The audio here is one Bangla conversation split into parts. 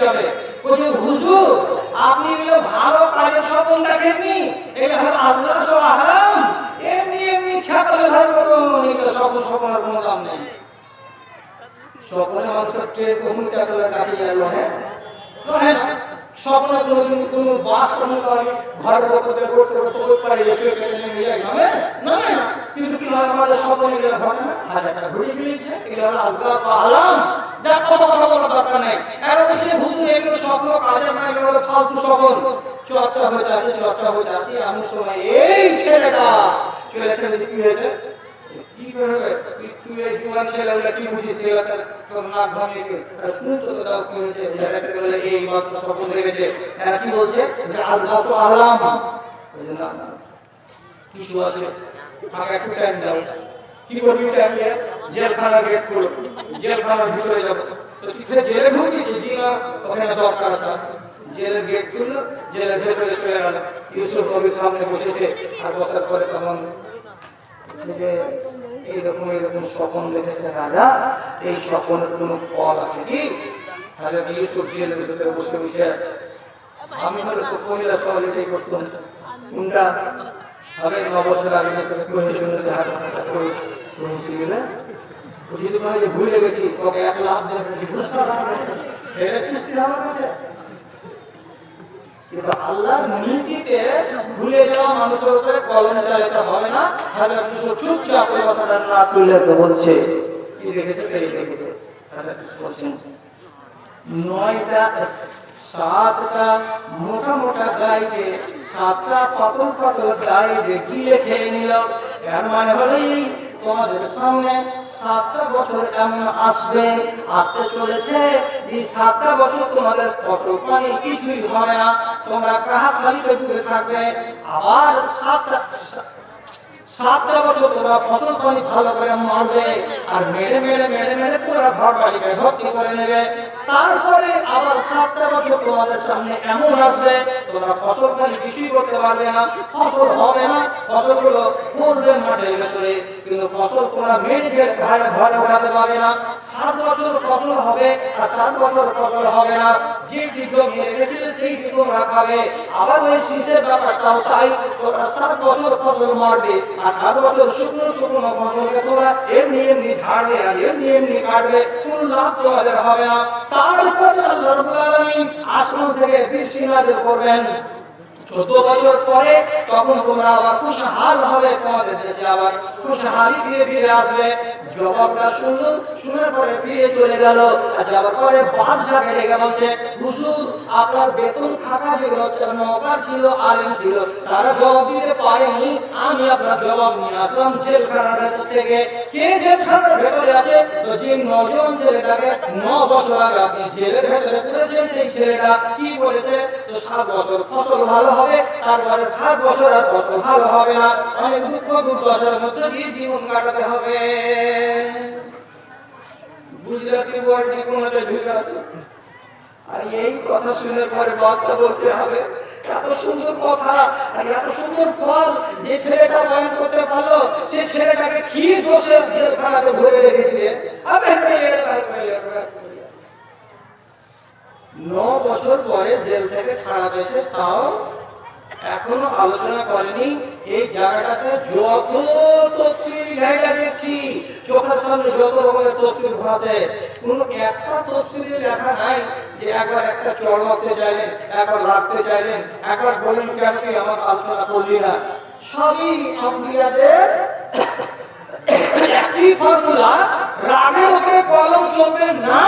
হবে? বলছে হুজুর আপনি এগুলো ভালো কাজের স্বপ্ন দেখেননি, এগুলো হলো আল্লাহ সহ আরাম, এমনি এমনি খেপালে ধরবো তো এগুলো স্বপ্নের কোনো দাম নেই। স্বপ্নে মানুষের ট্রেন কখন টাকার কাছে গেল, হ্যাঁ স্বপ্ন কোনোদিন কোনো বাস পর্যন্ত ঘরের উপর দিয়ে করতে করতে করতে পারে নেমে যায়, নামে নামে না। কিন্তু কি হয় আমাদের স্বপ্ন এগুলো ঘটে না, হাজার টাকা ঘুরে গিয়েছে, এগুলো হলো আজগাল আলাম, যা কথা কথা বলার দরকার নেই। এরা বলছে হুজুর এগুলো স্বপ্ন কাজের না, এগুলো হলো ফালতু স্বপ্ন, চর্চা হয়ে আছে এমন সময় এই ছেলেটা চলেছে। কি হয়েছে, কি করবে তুই এই জুয়ান ছেলেগুলো কি বুঝিস, তোর নাক ভাঙিয়ে শুনতো তো তাও কি হয়েছে, বলে এই মাত্র স্বপ্ন দেখেছে। এরা কি বলছে যে আজগাল আলাম, কিছু আছে আমাকে একটু টাইম দাও। কি করবি টাইম দিয়ে? জেলখানার গেট খুলো, জেলখানার ভিতরে যাবো। তো তুই জেলে ঢুকবি? জি না, ওখানে দরকার আছে। জেলের গেট খুললো, জেলের ভেতরে চলে গেল। ইউসুফ নবীর সামনে বসেছে, আর বসার পরে তখন এইরকম স্বপ্ন দেখেছে রাজা, এই স্বপ্নের কোনো ফল আছে কি? রাজা ইউসুফ জেলের ভিতরে বসে বসে, আমি হলে তো পয়লা সকাল এটাই করতাম, কোনটা হবে 9 বছর আগে ভুলে গেছি, তোকে 1 লাখ কিন্তু আল্লাহর নীতিতে ভুলে যাওয়া মানুষের উপরে কলম চালাতে হবে না। হযরত ইউসুফ চুপচাপ ওই কথাটা না তুলে বলছে, কি দেখেছে সেই দেখেছে। হযরত ইউসুফ বলছেন 7টা মোটা মোটা গাইতে 7টা পাতল পাতল গাইতে গিলে খেয়ে নিল। এর মানে হলো তোমাদের সামনে 7টা বছর এমন আসতে চলেছে যে 7টা বছর তোমাদের ফসল পানি কিছুই হবে না, তোমরা কাহাখালিতে ডুবে থাকবে। আবার 7টা বছর তোমরা ফসল পানি ভালো করে মারবে, আর মেরে মেরে মেরে মেরে পুরো ঘর বাড়িকে ভর্তি করে নেবে। তারপরে আবার 7টা বছর তোমাদের সামনে এমন আসবে তোমরা ফসল পানি কিছুই করতে পারবে না, ফসল হবে না, ফসলগুলো পড়বে মাঠের ভেতরে, কিন্তু ফসল তোমরা মেরে ছেড়ে ঘরে ওঠাতে পারবে না। 7 বছর ফসল হবে আর 7 বছর ফসল হবে না, যে জমি রেখেছিলে সেই তোমরা খাবে। আবার ওই শীষের ব্যাপারটাও তাই, তোমরা 7 বছর ফসল মারবে আর 7 বছর শুকনো শুকনো ফসলকে তোমরা এমনি এমনি ঝাড়বে আর এমনি এমনি কাটবে, কোনো লাভ তোমাদের হবে না। তারপরে আল্লাহ রাব্বুল আলামিন আসমান থেকে বৃষ্টি নাযিল করবেন। 14 বছর পরে তখন তোমরা আবার খুশহাল হবে, তোমাদের দেশে আবার খুশহালি ফিরে আসবে। জবাবটা শোনার পরে ফিরে চলে গেল। আর যাওয়ার পরে বাদশাকে ডেকে বলছে, হুজুর আপনার বেতন খাতা যেগুলো নওকর ছিল, আলেম ছিল, তারা জবাব দিতে পারেনি, আমি আপনার জবাব নিয়ে আসলাম জেলখানার ভেতর থেকে। কে জেলখানার ভেতরে আছে? তো যে নজওয়ান ছেলেটাকে 9 বছর আগে আপনি জেলের ভেতরে পুরেছেন, সেই ছেলেটা কি বলেছে? তো 7 বছর ফসল ভালো হবে, তারপরে 7 বছর আর ফসল ভালো হবে না, অনেক দুঃখ দুর্দশার মধ্যে দিয়ে জীবন কাটাতে হবে। গুজরাটি ওয়ার্ডে কোনটা ঢুকে আছে। আর এই কথা শুনে পরে বাচ্চা বলতে হবে এত সুন্দর কথা আর এত সুন্দর ফল, যে ছেলেটা বয়ান করতে পারলো সে ছেলেটাকে কি দোষে জেলখানাতে ধরে রেখেছিলেন। 9 বছর পরে জেল থেকে ছাড়া পেয়েছে, তাও এখনো আলোচনা করেনি এই জায়গাটাতে যত তাফসীর জায়গা দেখছি, চোখের সামনে যত রকমের তাফসীর ভাসে, কোনো একটা তাফসীরে লেখা নাই যে একবার একটা চড় মারতে চাইলেন, একবার লাগতে চাইলেন, একবার বলেন কেন কি আমার আলোচনা করলি না। সবই আম্বিয়াদের একই ফর্মুলা, রাগের উপরে কলম চলবে না,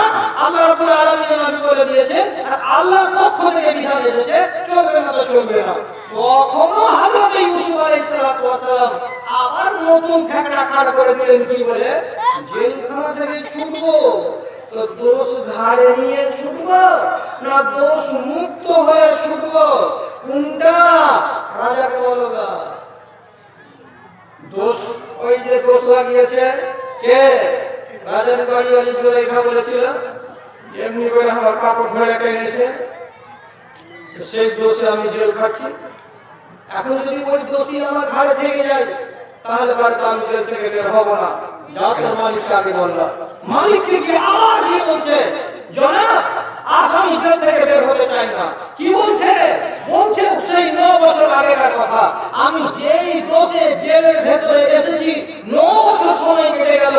আল্লাহ রাব্বুল আলামিন নবী বলে দিয়েছেন, আর আল্লাহর পক্ষ থেকে বিধান এসেছে চলবে না তো চলবে না। কখনো হযরত ইউসুফ আলাইহিস সালাতু ওয়াস সালাম আবার নতুন ফ্যাকড়া খাড় করে দিলেন, কি বলে? জেলখানা থেকে ছুটবো তো দোষ ঘাড়ে নিয়ে ছুটবো না দোষ মুক্ত হয়ে ছুটবো, কোনটা? রাজাকে বলো না। দোষ ওই যে দোষ লাগিয়েছে কে? রাজার বাড়ি ওই জুলাইখা বলেছিল এমনি করে আমার কাপড় ধরে এনেছে, সেই দোষে আমি জেল খাচ্ছি। এখন যদি ওই দোষী আমার ঘাড়ে থেকে যায় তাহলে বাড়িতে আমি জেল থেকে বের হব না। যাও তো মালিককে আগে বললাম। মালিককে কি আবার কি বলছে? জনাব আসামি জেল থেকে বের হতে চায় না। কি বলছে? বলছে সেই 9 বছর আগেকার কথা, আমি যেই দোষে জেলের ভেতরে এসেছি 9 বছর সময় কেটে গেল,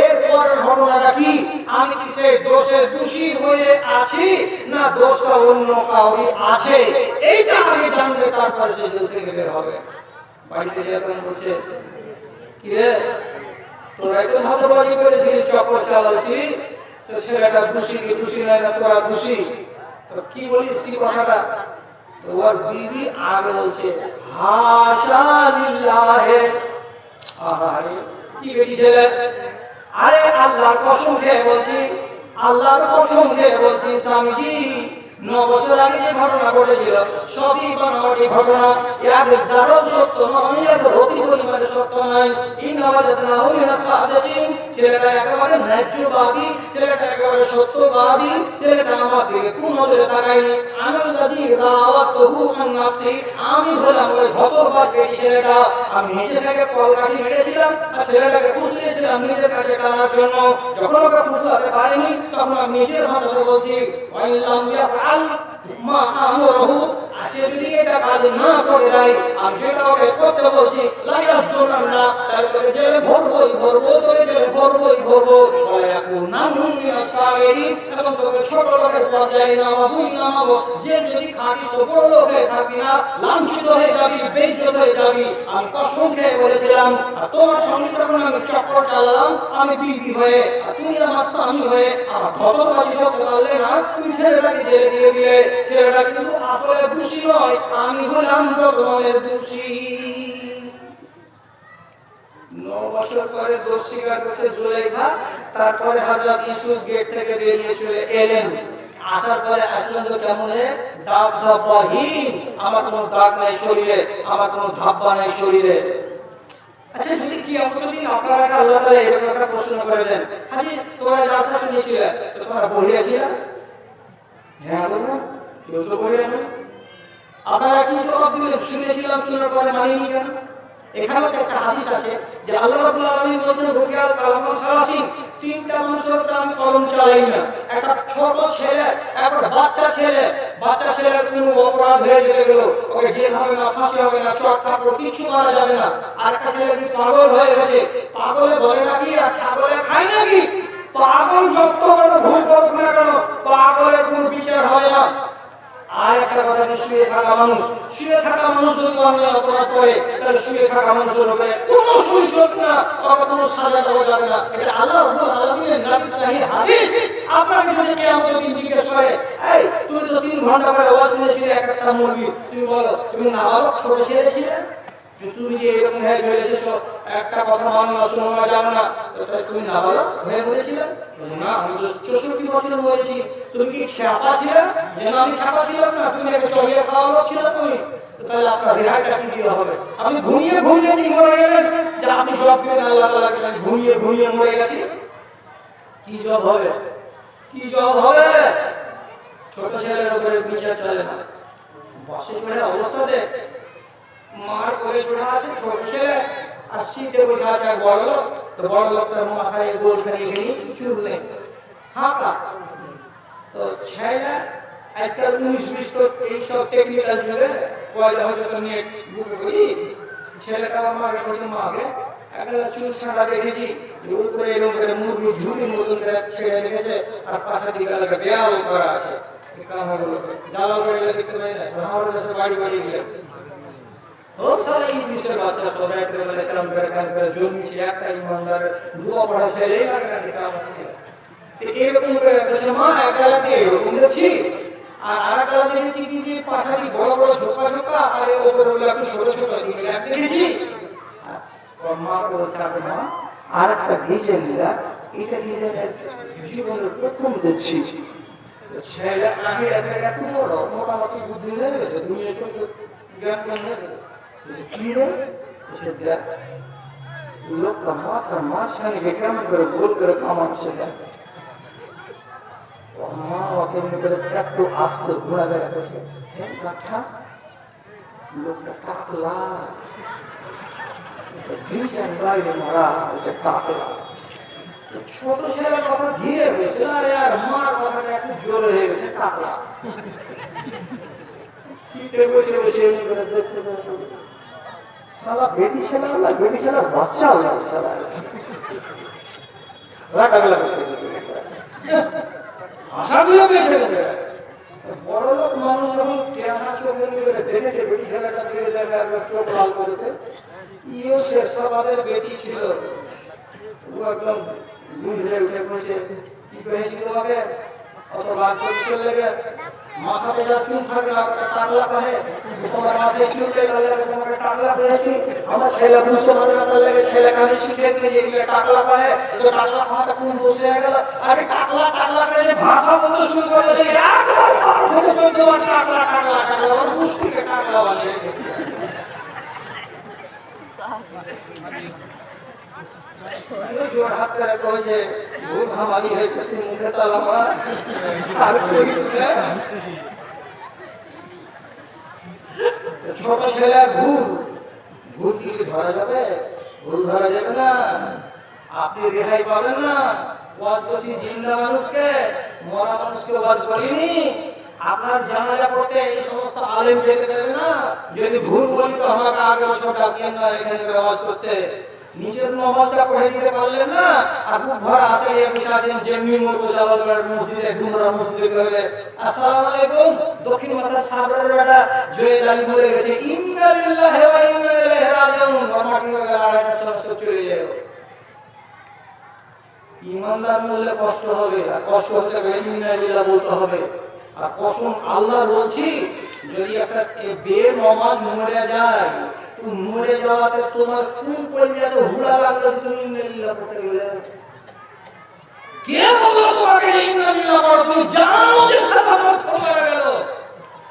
এরপর ঘটনাটা কি? আমি কি সেই দোষের দোষী হয়ে আছি না দোষটা অন্য কাউরি আছে, এইটা আগে জানবে, তারপর সে জেল থেকে বের হবে। বাড়িতে যখন বলছে কি রে তোরা তো হাতবাজি করেছিলি, চক্কর চালাচ্ছিলি, তো ছেলেটা খুশি কি খুশি নয় না তোরা খুশি, তো কি বলিস কি কথাটা? ওর বিবি আগে বলছে হাশা লিল্লাহে, আরে কি বেটি ছেলে, আরে আল্লাহর কসম খেয়ে বলছি, আল্লাহর কসম খেয়ে বলছি স্বামীজি 9 বছর আগে যে ঘটনা ঘটেছিল সবই বানোয়াটি ঘটনা, এর যারাও সত্য নয়, এর অতি পরিমাণে সত্য নয়। ইন্নাওয়াজাদনাহু মিনাস সাদিকিন, ছেলেটা একেবারে ন্যায্যবাদী, ছেলেটা একেবারে সত্যবাদী, ছেলেটা আমার দিকে কোন নজরে তাকায়নি। আনাল্লাযী রাওয়াতুহু আন নাফসি, আমি হলাম ওই হতভাগ বেটি ছেলেটা, আমি নিজে থেকে কলকাঠি মেরেছিলাম আর ছেলেটাকে ফুসলিয়েছিলাম নিজের কাছে টানার জন্য। যখন ওকে ফুসলাতে পারিনি তখন আমি নিজের ভাষাতে বলছি ওয়াইলাম ইয়াফআল মা আমরহু, সে যদি এটা কাজ না করে দেয় আমি যেটা ওকে করতে বলছি লাইয়াসজুনান্না, তাহলে তোকে জেলে ভরবই ভরবো, তোকে জেলে ভরবই ভরবো, ওয়ায়াকুনান্নু মিনাস সাগিরিন, এবং তোকে ছোট লোকের পর্যায়ে নামাবো। যে যদি খাঁটি তো বড় লোক হয়ে থাকবি না, লাঞ্ছিত হয়ে যাবি, বেইজ্জত হয়ে যাবি। আমি কসম খেয়ে বলেছিলাম, আর তোমার সঙ্গে যখন আমি চক্কর চালালাম, আমি বিবি হয়ে আর তুমি আমার স্বামী হয়ে আমার ধতবাজি করতে পারলে না, তুমি ছেলেটাকে জেলে দিয়ে দিলে। ছেলেটা কিন্তু আসলে দোষী নয়, আমি হলাম জগমের দোষী। 9 বছর পরে দোষ স্বীকার করছে জুলাইখা। তারপরে হযরত ইউসুফ গেট থেকে বেরিয়ে চলে এলেন। আসার পরে আসলেন তো কেমন দাগ ধাব্বাহীন, আমার কোনো দাগ নাই শরীরে, আমার কোনো ধাব্বা নাই শরীরে। আচ্ছা যদি কিয়ামতের দিন আপনারা আল্লাহ তাআলা এরকম একটা প্রশ্ন করে দেন, হাজি তোমরা জালসা শুনেছিলে তো তোমরা বহিয়াছিলে? হ্যাঁ বলুন, কেউ তো বহিয়া না। আপনারা কি জবাব দিবেন? শুনেছিলাম, শোনার পরে মানিনি কেন? এখানে একটা হাদিস আছে যে আল্লাহ রাব্বুল আলামিন বলেছেন রুকিয়াল কালামাল সালাসিন, 3টা মানুষের উপর আমি কলম চালাই না। একটা ছোট ছেলে, একটা বাচ্চা ছেলের কোনো অপরাধ হয়ে যেতে গেল, ওকে জেল হবে না, ফাঁসি হবে না, চট থাপড় কিছু মারা যাবে না। আর একটা ছেলে কি পাগল হয়ে গেছে, পাগলে বলে নাকি আর ছাগলে খায় নাকি? পাগল যত বড় ভুল করুক না কেন, পাগলের কোনো বিচার হবে না। আর একটা কথা, শুয়ে থাকা মানুষ যদি অন্য অপরাধ করে তাহলে শুয়ে থাকা মানুষের হবে কোনো সময় চলবে না, ওকে কোনো সাজা দেওয়া যাবে না। এটা আল্লাহ রাব্বুল আলামিনের নবীর সহিহ হাদিস। আপনাকে যদি কিয়ামতের দিন জিজ্ঞেস করে, এই তুমি তো 3 ঘন্টা করে ওয়াজ শুনেছিলে একটা মুরগি, তুমি বলো তুমি নাবালক ছোট ছেলে ছিলে, তুমি যে এরকম হয়ে চলে এসেছো, একটা কথা মানো না, শোনো না, জানো না, তাহলে তুমি নাবালক হয়ে বলেছিলে? না, আমি তো 64 বছর বলেছি। তুমি কি খ্যাপা ছিলে? যেন আমি খ্যাপা ছিলাম না, তুমি একটা চড়িয়ে খাওয়া লোক ছিল তুমি, তাহলে আপনার রেহাইটা কি দিয়ে হবে? আপনি ঘুমিয়ে মরে গেলেন, যে আপনি জবাব দিবেন আল্লাহ তাআলাকে ঘুমিয়ে মরে গেছি, কি জবাব হবে? কি জবাব হবে? ছোট ছেলের উপরে বিচার চলে না। বসে চড়ে অবস্থাতে মার কোলে চড়া আছে ছোট ছেলে, আর শীতে বসে আছে এক বড় লোক, তো বড় লোকটার মাথায় গোল ফেলে গেলি চুল নেই, হাঁকা। তো ছেলে আজকাল 19-20 তো এইসব টেকনিক্যাল যুগে পয়সা হয়তো নিয়ে বুকে করি, ছেলেটা আমার বলছে মাকে একটা চুল ছাড়া দেখেছি, উপরে এরকম করে মুরগি ঝুড়ির মতন করে ছেড়ে রেখেছে, আর পাশের দিকে একটা বেয়াল করা আছে। জ্বালা করে দেখতে পাই না, আমার দেশে বাড়ি গিয়ে ও সারা ইংলিশের বাচ্চা সব একেবারে কাম করে জন্মিছে একটা ইমানদার দুয়া পড়া ছেলেই লাগে না কাম করে। এরকম করে বলছে মা একটা লাগে এরকম দেখছি, আর আরেকটা দেখেছি কি যে পাশারি বড় বড় ঝোঁকা আর ওপরে ওগুলো একটু ছোট দেখেছি। আর মা বলছে মা আরেকটা ডিজাইন দিলা, এটা ডিজাইন জীবনের প্রথম দেখছি। ছেলে আগে এত বড় মোটামুটি বুদ্ধি হয়ে গেছে, দুনিয়া জ্ঞান হয়ে গেছে। লোকটা মাথার মাঝখানে কেমন করে গোল করে কামাচ্ছে, মা কেমন করে একটু আস্তে ঘোরাফেরা করছে, লোকটা টাকলা ডিজাইন বাইরে মারা, টাকলা ছোট ছেলের কথা ধীরে হয়েছিল, আরে আর মার কথাটা একটু জোরে হয়ে গেছে, টাকলা সিটে বসে বসে দেখছে শালা বেটি ছেলে না, বেটি ছেলের বাচ্চা হয়ে গেছে শালা, রাগাগলা করতেছে, ভাষাগুলো বেছে গেছে। বড় লোক মানুষ যখন ক্যামেরা চোখে দেখেছে বেটি ছেলেটা দিয়ে দেখে একবার চোখ লাল করেছে, ইও শেষ সবাদের বেটি ছিল, ও একদম বুঝে উঠে বসে কি করেছি তোমাকে অত লাল চোখ লেগে মাথাতে যা চুল থাকে না ওটা টাকলা পাহে, তোমার মাথায় চুল লেগে তোমাকে টাকলা পেয়েছি, আমার ছেলে বুঝতে পারে না, তার লেগে ছেলে কানে শিখে দিয়ে যেগুলো টাকলা পাহে, তো টাকলা পাহাটা কোন বসে গেল, আরে টাকলা টাকলা করে যে ভাষা বলতে শুরু করে দিয়ে একবার পার থেকে চলতে আর টাকলা টাকলা টাকলা ওর মুষ্টিকে টাকলা বানিয়ে জোর হাত করে কয়েছে ভূত হামারি হয়েছে মুখে তালা মার আর করিস না। ছোট ছেলে ভুল ভুল কি ধরা যাবে? ভুল ধরা যাবে না, আপনি রেহাই পাবেন না। ওয়াজ করছি জিন্দা মানুষকে, মরা মানুষকে ওয়াজ করিনি। আপনার জানাজা করতে এই সমস্ত আলেম যেতে পারবে না। যদি ভুল বলি তো আমাকে আগে বছর ডাকিয়েন না এখানে ওয়াজ করতে। নিজের নামাজটা পড়ে দিতে পারলেন না, আর খুব ভরা আসে বসে আছেন যেমনি মরবো জালালগড় মসজিদে গুমরা মসজিদে করবে। আসসালামু আলাইকুম, দক্ষিণ মাথা সাবরের বেটা জয়েদ আলী বলে গেছে ইন্না লিল্লাহি ওয়া ইন্না ইলাইহি রাজিউন, মাটি হয়ে গেল 2:30টার সময় চলে যায়। ইমানদার বললে কষ্ট হবে, আর কষ্ট হতে গেলে ইন্না লিল্লাহ বলতে হবে। আর কসম আল্লাহ বলছি, যদি একটা বেনমাজ মরে যায়, মরে যাওয়াতে তোমার কোন পর্যায়ে হুড়া লাগলো তুমি ইন্নালিল্লাহ পড়তে গেলে? কে বললো তোমাকে ইন্নালিল্লাহ পড়ো? তুমি জানো যে সারা মত মারা গেল,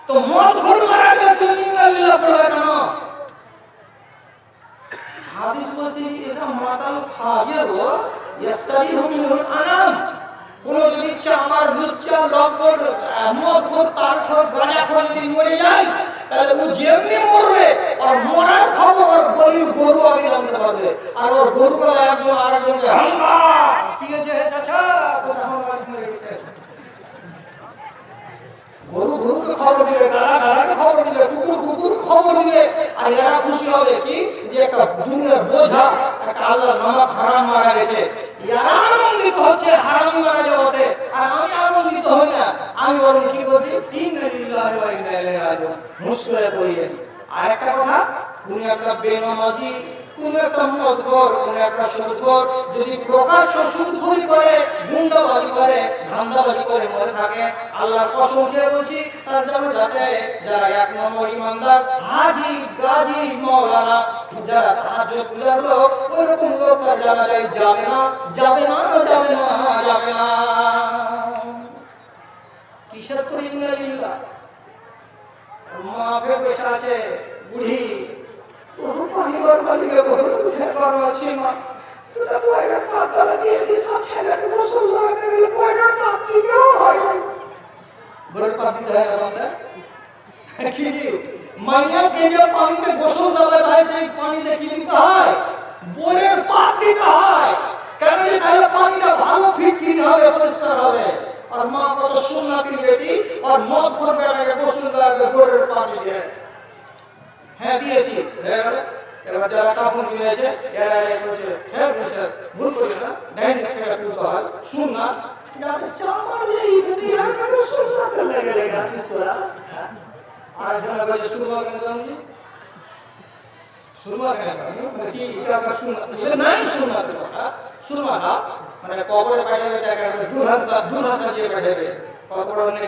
তো মত ঘর মারা গেল তুমি ইন্নালিল্লাহ পড়বে কেন? হাদিস বলছে এটা মাতাল ফাজির ইয়াস্তারিহু মিনহুল আনাম। কোন যদি চামার লুচ্চা লব্বর মদ খোর তার খোর গাঁজা খোর যদি মরে যায়, তাহলে ও যেমনি মরবে আর মরার খবর বলির গরু আগে জানতে পারবে। আর ওর গরু বলে একজন আরেকজনকে হাম্বা কি হয়েছে হে চাচা, তোর হাম্বা মরে গেছে। গরু গরুকে খবর দিবে, গাড়া গাড়াকে খবর দিবে, কুকুর কুকুর খবর দিবে। আর এরা খুশি হবে কি যে একটা দুনিয়ার বোঝা একটা আল্লাহর নামক হারাম মারা গেছে। এরা আনন্দিত হচ্ছে হারাম মারা যাওয়াতে, আর আমি আনন্দিত হই না। আমি বরং কি বলছি ইন্না লিল্লাহি ওয়া ইন্না ইলাইহি রাজিউন মুশকিলে পড়ি। আর একটা কথা, কোন একটা বেনামাজি, কোন একটা মদখোর, কোন একটা সুদখোর যদি প্রকাশ্য সুদখোরি করে, গুন্ডাবাজি করে, ধান্দাবাজি করে মরে থাকে, আল্লাহর কসম খেয়ে বলছি তার জন্য যাতে যারা এক নম্বর ইমানদার হাজী গাজী মাওলানা যারা তাহাজ্জুদ পড়ে লোক, ওইরকম লোক তার জানাজায় যাবে না, যাবে না, যাবে না, যাবে না। কিসের তো ইন্না লিল্লাহ? মাফে বসে আছে বুড়ি, ওর পরিবার বালিকে বলে করো আছে মা, তোরা পয়রা পাতলা দিয়ে দিস ছেলেকে গোসল লাগাতে গেলে পয়রা পাত দিতে হয়। গোসল পাত দিতে হয় না কি মাইয়া কেজে পানিতে গোসল লাগাতে হয়, সেই পানিতে কি দিতে হয়? বইয়ের পাত দিতে হয়। কারণ তাহলে পানিটা ভালো ফিটকিরি হবে, পরিষ্কার হবে। আর মা কত সুন্নাতি বেটি, আর মদ খোর বেটাকে গোসল লাগাবে বইয়ের পানি দিয়ে। হ্যাঁ দিয়েছি, এবার যারা কাপড় নিয়েছে এরা বলছে হ্যাঁ বলছে ভুল করে না, ডাইন একটা তুলতে হয় শুননা চামার এই বেটি আর কাছে শুননাতে লেগে লেগে আছিস তোরা। আর জনা বলে শুনবা কেন জানি, শুনবা কেন মানে কি এটা আমরা শুননা এটা নাই শুননাতে কথা শুনবা না, মানে কবরে পাঠাবে দেখা দূর হাসা দিয়ে পাঠাবে। কবরে অনেক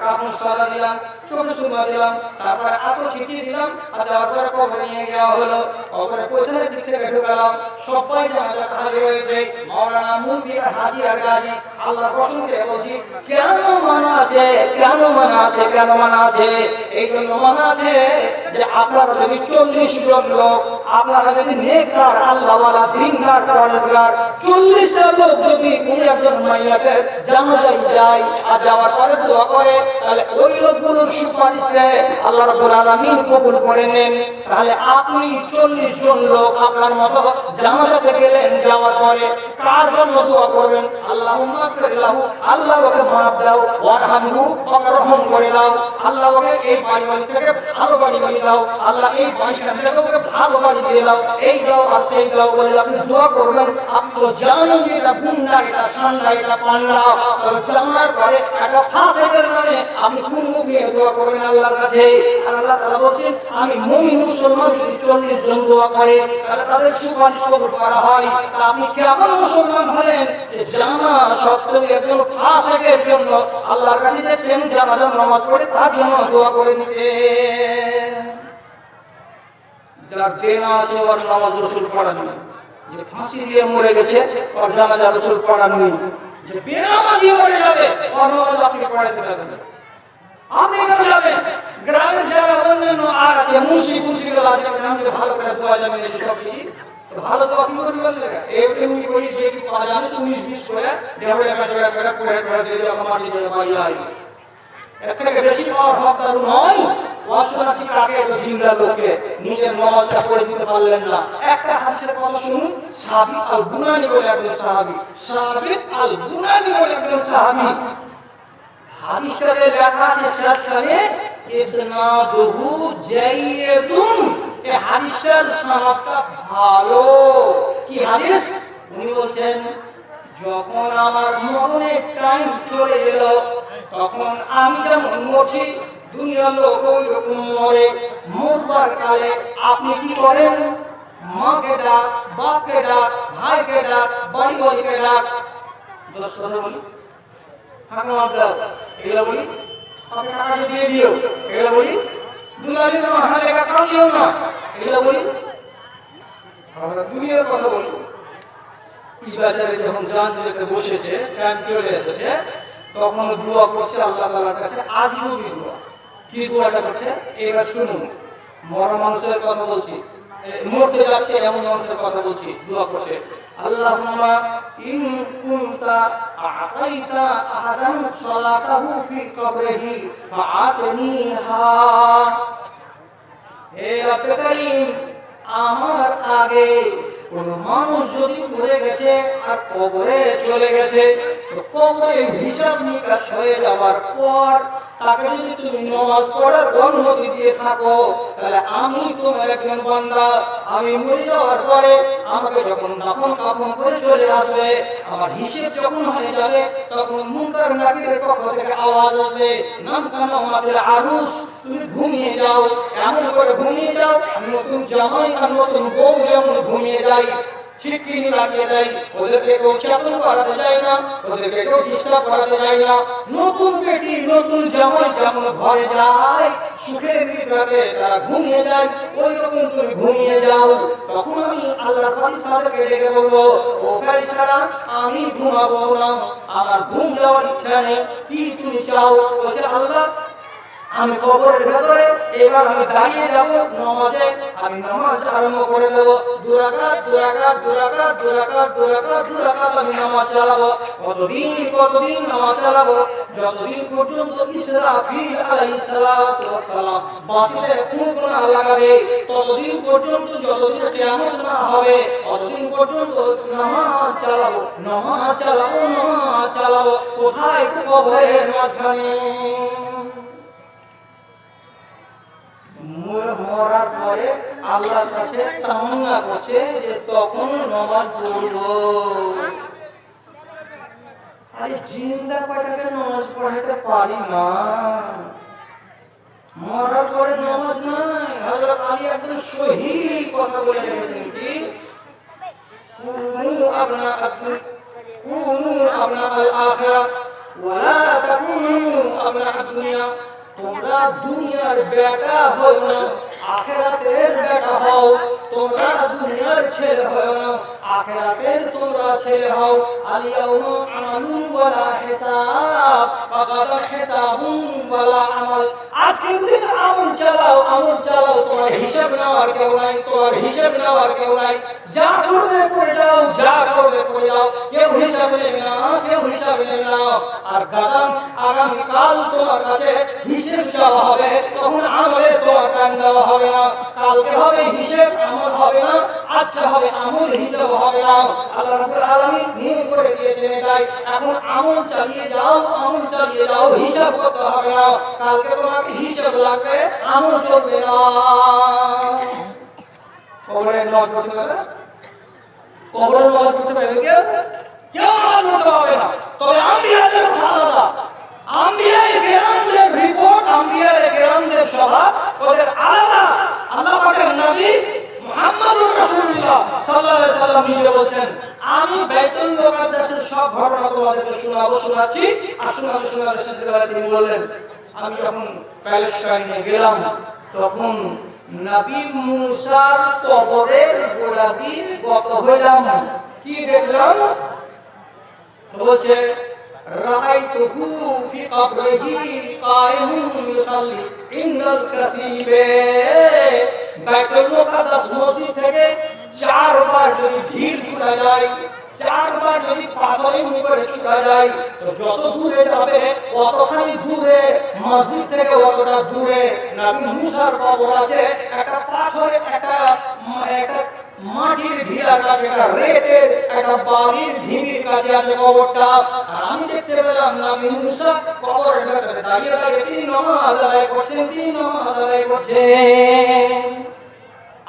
কাপড় সারা দিলাম, চোখে সুরমা দিলাম, তারপরে আতর ছিটিয়ে দিলাম, আর দেওয়ার পরে কবরে নিয়ে যাওয়া হলো। কবরে কোথায় দিক থেকে ঢুকালাম, সবাই জানাজা হাজির হয়েছে। মাওলানা মুলবি আর হাজী আর গাজী আল্লাহর কসম করে বলছি কেন মানা আছে, কেন মানা আছে, কেন মানা আছে? এই জন্য মানা আছে যে আপনারা যদি 40 জন লোক, আপনারা যদি নেককার আল্লাহওয়ালা দিনদার পরহেজগার 40টা লোক যদি কোন একজন মাইয়াকে জানাজায় যায় আর যাওয়ার পরে দোয়া করে, তাহলে ওই লোকগুলোর সুপারিশে আল্লাহ রাব্বুল আলামিন কবুল করে নেন। তাহলে আপনি 40 জন লোক আপনার মতো জানাজাতে গেলেন, যাওয়ার পরে কার জন্য দোয়া করবেন? আল্লাহুম্মা ফিরলাহু, আল্লাহ ওকে মাফ দাও, ওয়ারহামহু, ওকে রহম করে দাও, আল্লাহ ওকে এই বাড়ি থেকে ভালো বাড়ি দাও, আল্লাহ এই বাড়িখান থেকে ওকে ভালো বাড়ি দিয়ে দাও, এই দাও আর সেই দাও বলে আপনি দোয়া করবেন। আপনি তো জানেন যে এটা গুন্ডা, এটা সান্ডা, এটা পান্ডা, জানার পরে একটা ফাসিকের নামে আপনি কোন মুখ নিয়ে দোয়া করবেন আল্লাহর কাছে? আর আল্লাহ তাআলা বলেন আমি মুমিন মুসলমান যদি 40 জন দোয়া করে তাহলে তাদের সুপারিশ কবুল করা হয়। তা আপনি কেমন মুসলমান হলেন যে জানা সত্ত্বেও একজন ফাসিকের জন্য আল্লাহর কাছে যাচ্ছেন, জানাজার নামাজ পড়ে তার জন্য দোয়া করে নিতেন? যার দেনা আছে ওর নামাজ রাসূল পড়ান, যে ফাঁসি দিয়ে মরে গেছে ওর জানাজা রাসূল পড়ান, যে বেনামাজি মরে যাবে ওর নামাজ আপনি পড়াতে পারবেন না। আপনি কেন যাবেন? গ্রামের যারা অন্যান্য আর আছে মুশরিকগুলো আছে, গ্রামে ভালো করে দোয়া যাবে এই সব কি ভালো দোয়া কি করবে বললে? এমনি করি যে কি পাওয়া যাবে 19-20 করে দেওয়া করে দিয়ে দাও আমার দিয়ে ভাই আই। এর থেকে বেশি পাওয়ার হকদার নয়। ওয়াসুরাসি কাকে জিন্দা লোককে নিজের নামাজটা করে দিতে পারলেন না। একটা হাদিসের কথা শুনুন, সাবিত আল বুনানি বলে একজন সাহাবী, সাবিত আল বুনানি বলে একজন সাহাবী, হাদিসটাতে লেখা আছে শেষখানে ইসনাদুহু জাইয়িদুন, এই হাদিসটার সনদটা ভালো। কি হাদিস? উনি বলছেন যখন আমার মরণের টাইম চলে এল তখন আমি যেমন মরছি দুনিয়ার লোক ওই রকম মরে। মরবার কালে আপনি কি করেন? মাকে ডাক, বাপকে ডাক, ভাইকে ডাক, বাড়িওয়ালিকে ডাক। দশ কথা বলি, টাকা মাপ দাও এগুলো বলি, আপনি টাকা দিয়ে দিও এগুলো বলি, দুলালির মহা লেখা কামিও না এগুলো বলি। আমরা দুনিয়ার কথা বলি। এই বাজারে যখন জান দিতে বসেছে, টাইম চলে এসেছে, তখন দোয়া করছে আল্লাহ তাআলার কাছে, আজনবী দোয়া। কি দোয়াটা করছে এবার শুনুন। মরা মানুষের কথা বলছি, মরতে যাচ্ছে এমন মানুষের কথা বলছি, দোয়া করছে আল্লাহুম্মা ইন কুনতা আ'তাইতা আহাদান সালাতাহু ফি কবরিহি ফাআতনিহা। হে রব্বে কারীম, আমার আগে কোন মানুষ যদি মরে গেছে আর কবরে চলে গেছে, তো কবরে হিসাব নিকাশ হয়ে যাওয়ার পর তাকে যদি তুমি নামাজ পড়ার অনুমতি দিয়ে থাকো, তাহলে আমি তোমার একজন বান্দা, আমি মরে যাওয়ার পরে আমাকে যখন দাফন কাফন করে চলে আসবে, আমার হিসাব যখন হয়ে যাবে তখন মুনকার নাকিরের পক্ষ থেকে আওয়াজ আসবে, নাম কানা আমাদের আরুস, তুমি ঘুমিয়ে যাও। এমন করে ঘুমিয়ে যাও নতুন জামাই আর নতুন বউ যেমন ঘুমিয়ে যায়, ছিটকিনি লাগিয়ে দেয়, ওদেরকে কেউ চেতন করাতে যায় না, ওদেরকে কেউ ডিস্টার্ব করাতে যায় না। নতুন বেটি নতুন জামাই যেমন ঘরে যায় সুখের নিদ্রাতে তারা ঘুমিয়ে যায়, ওই রকম তুমি ঘুমিয়ে যাও। তখন আমি আল্লাহর ফেরেশতাদেরকে ডেকে বলবো, ও ফেরেশতারা আমি ঘুমাবো না, আমার ঘুম যাওয়ার ইচ্ছা নেই, কি তুমি চাও? বলছে আল্লাহ আমি কবরের ভেতরে এবার আমি দাঁড়িয়ে যাব নামাজে, আমি নামাজ আরম্ভ করে দেব, 2 রাকাত 2 রাকাত 2 রাকাত 2 রাকাত 2 রাকাত 2 রাকাত আমি নামাজ চালাবো। কতদিন নামাজ চালাবো? যতদিন পর্যন্ত ইসরাফিল আলাইহিস সালাতু ওয়াস সালাম বাঁশিতে ফুঁক না লাগাবে, ততদিন পর্যন্ত, যতদিন কিয়ামত না হবে ততদিন পর্যন্ত নামাজ চালাবো, নামাজ চালাবো, নামাজ চালাবো। কোথায়? কবরের মাঝখানে। মরার পরে আল্লাহর কাছে তামান্না করছে যে তখন নামাজ পড়বো। আরে জিন্দা পাটাকে নামাজ পড়াতে পারি না, মরার পরে নামাজ নাই। হযরত আলী একদম সহি কথা বলে গেছেন, কি কুনু আবনা আল আখিরা ওয়ালা তাকুনু আবনা আদ দুনিয়া। তোমরা দুনিয়ার বেটা হও না, আখিরাতের বেটা হও। তোমরা দুনিয়ার ছেলে হও না, আখিরাতের তোমরা ছেলে হও। আল-ইয়াউমা আমালুন ওয়ালা হিসাব ফাকাদ হিসাবুন ওয়ালা আমাল। আজকের দিন আমল চালাও, আমল চালাও, তোমার হিসাব নেওয়ার কেউ নাই, তোমার হিসাব নেওয়ার কেউ নাই। যা করবে করে যাও, যা করবে করে যাও, কেউ হিসাব নেবে না, কেউ হিসাব নেবে না। আর গাদাম আগামী কাল তোমার কাছে হিসাব চাওয়া হবে, তখন আমলে তোমার টাইম দেওয়া হবে না। কালকে হবে হিসাব, আমল হবে না, আজকে হবে আমল, হিসাব হবে না। আল্লাহ রাব্বুল আলামিন নিয়ম করে দিয়েছেন এটাই। এখন আমল চালিয়ে যাও, আমল চালিয়ে যাও, হিসাব করতে হবে না। কালকে তোমাকে হিসাব লাগবে, আমল চলবে না। কবরে নামাজ পড়তে পারবে? কবরে নামাজ পড়তে পারবে কেউ? কেউ নামাজ পড়তে পারবে না। তবে আম্বিয়াদের কথা আলাদা। আম্বিয়ায়ে কেরামদের রিপোর্ট, আম্বিয়ায়ে কেরামদের স্বভাব ওদের আলাদা। আল্লাহ পাকের নবী মুহাম্মদুর রাসূলুল্লাহ সাল্লাল্লাহু আলাইহি সাল্লাম নিজে বলেন, আমি বাইতুল মুকাদ্দাসের সব ঘটনা তোমাদেরকে শোনাচ্ছি। আর শোনাতে শেষ করে তিনি বললেন, আমি যখন প্যালেস্টাইনে গেলাম তখন নবী মুসার কবরের গোড়া দিয়ে গত হইলাম। কি দেখলাম? বলছে রাআইতুহু ফি কবরিহি কায়িমুন ইউসাল্লি ইনদাল কাসিবে। বাইতুল মুকাদ্দাস মসজিদ থেকে 4 বার যদি ঢিল ছুটা যায়, 4 বার যদি পাথরের উপরে ছুটা যায়, তো যত দূরে যাবে ততখানি দূরে মসজিদ থেকে অতটা দূরে নবী মুসার কবর আছে। একটা পাথরের একটা মাটির ঢিলার কাছে, একটা রেতের একটা বালির ঢিবির কাছে আছে কবরটা। আর আমি দেখতে পেলাম নবী মুসা কবরের ভেতরে দাঁড়িয়ে দাঁড়িয়ে তিনি নামাজ আদায় করছেন, তিনি নামাজ আদায় করছেন।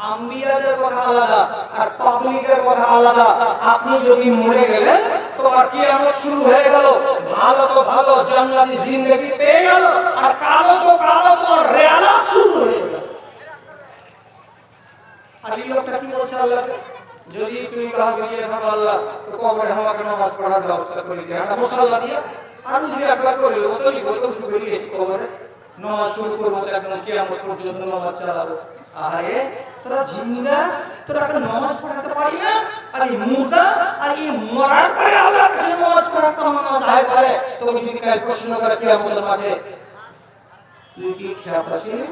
আম্বিয়াদের কথা আলাদা আর পাবলিকের কথা আলাদা। আপনি যদি মরে গেলেন তো আর কিয়ামত শুরু হয়ে গেল। ভালো তো ভালো জান্নাতি জিন্দেগি পেয়ে গেল, আর কালো তো রেয়ালা শুরু হয়ে গেল। আর এই লোকটা কি বলছে আল্লাহকে, যদি তুমি কাউকে দিয়ে থাকো আল্লাহ তো কবরে আমাকে নামাজ পড়ার ব্যবস্থা করে দিয়ে একটা মুসাল্লা দিয়ে আর যদি একবার করে ও তো শুরু করে দিয়েছি কবরে নামাজ শুরু করবো, একদম কিয়ামত পর্যন্ত নামাজ চালাবো। আরে তোরা জিন্দা, তোরা একটা নামাজ পড়াতে পারি না? আর এই মুর্দা, আর এই মরার পরে আল্লাহর কাছে নামাজ পড়াতে নামাজ আয় করে। তোকে যদি কাল প্রশ্ন করে কিয়ামতের মাঠে, তুই কি খেয়াপা ছিলি?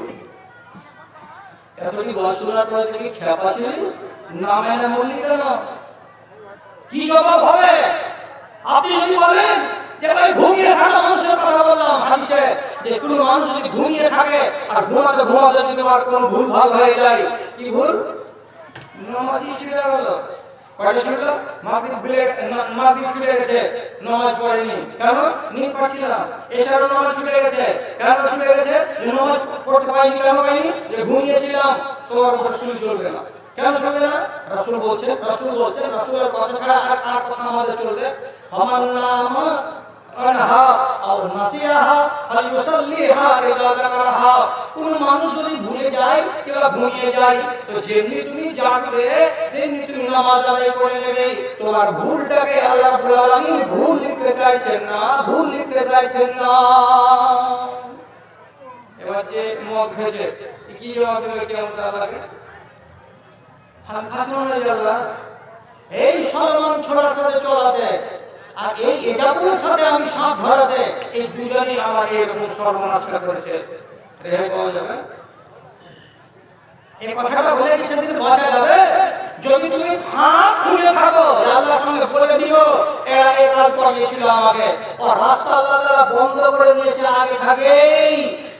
এতটি বছর পরে তুই কি খেয়াপা ছিলি? নামে না মরলি কেন? কি জবাব হবে? আপনি যদি বলেন যে ভাই ঘুমিয়ে থাকা মানুষের কথা বললাম হাদিসে, যে কোনো মানুষ যদি ঘুমিয়ে থাকে আর ঘুমাতে ঘুমাতে যদি আর কোনো ভুল ভাগ হয়ে যায়, কি ভুল? নামাজই ছুটে গেল। কয়টা ছুটলো? মাগরিব ছুটে গেছে, নামাজ পড়েনি। কেন? নিদ পড়ছিলাম। এশারও নামাজ ছুটে গেছে। কেন ছুটে গেছে? নামাজ পড়তে পারিনি। কেন পারিনি? যে ঘুমিয়েছিলাম। তোমার রাসূল চলবে না। কেন চলবে না? রাসূল বলছেন রাসূলের কথা ছাড়া আর কথা আমাদের চলবে? ফামান নামা আনহা আও নাসিয়াহা ফালিউসাল্লিহা ইযা যাকারাহা। কোন মানুষ যদি ভুলে যায় কিংবা ঘুমিয়ে যায়, তো যেমনি তুমি জাগবে তেমনি তুমি নামাজ আদায় করে নেবে। তোমার ভুলটাকে আল্লাহ রাব্বুল আলামিন ভুল লিখতে চাইছেন না, ভুল লিখতে চাইছেন না। এবার যে মগ ভেজে কি জবাব দেবে কিয়ামত আল্লাহকে? এই সলমান ছোড়ার সাথে চলাতে আর এই এজাবুলের সাথে আমি সাপ ধরাতে, এই দুজনেই আমার এরকম সর্বনাশটা করেছে। রেহাই পাওয়া যাবে? এই কথাটা বলে কি সেদিন বাঁচা যাবে? যদি তুমি ফাঁক খুঁজে থাকো, আল্লাহর সঙ্গে বলে দিও এরা এই কাজ করিয়েছিল আমাকে, ও রাস্তা আল্লাহ তাআলা বন্ধ করে দিয়েছে আগে থাকেই।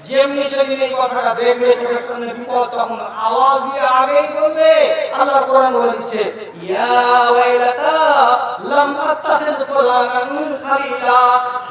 যেমনি সেদিন এই কথাটা দেখবে চোখের সামনে বিপদ, তখন আওয়াজ দিয়ে আগেই বলবে। আল্লাহ কোরআন বলে দিচ্ছে, ইয়া ওয়াইলাতা লাম আত্তাখিয ফুলানান খালিলা।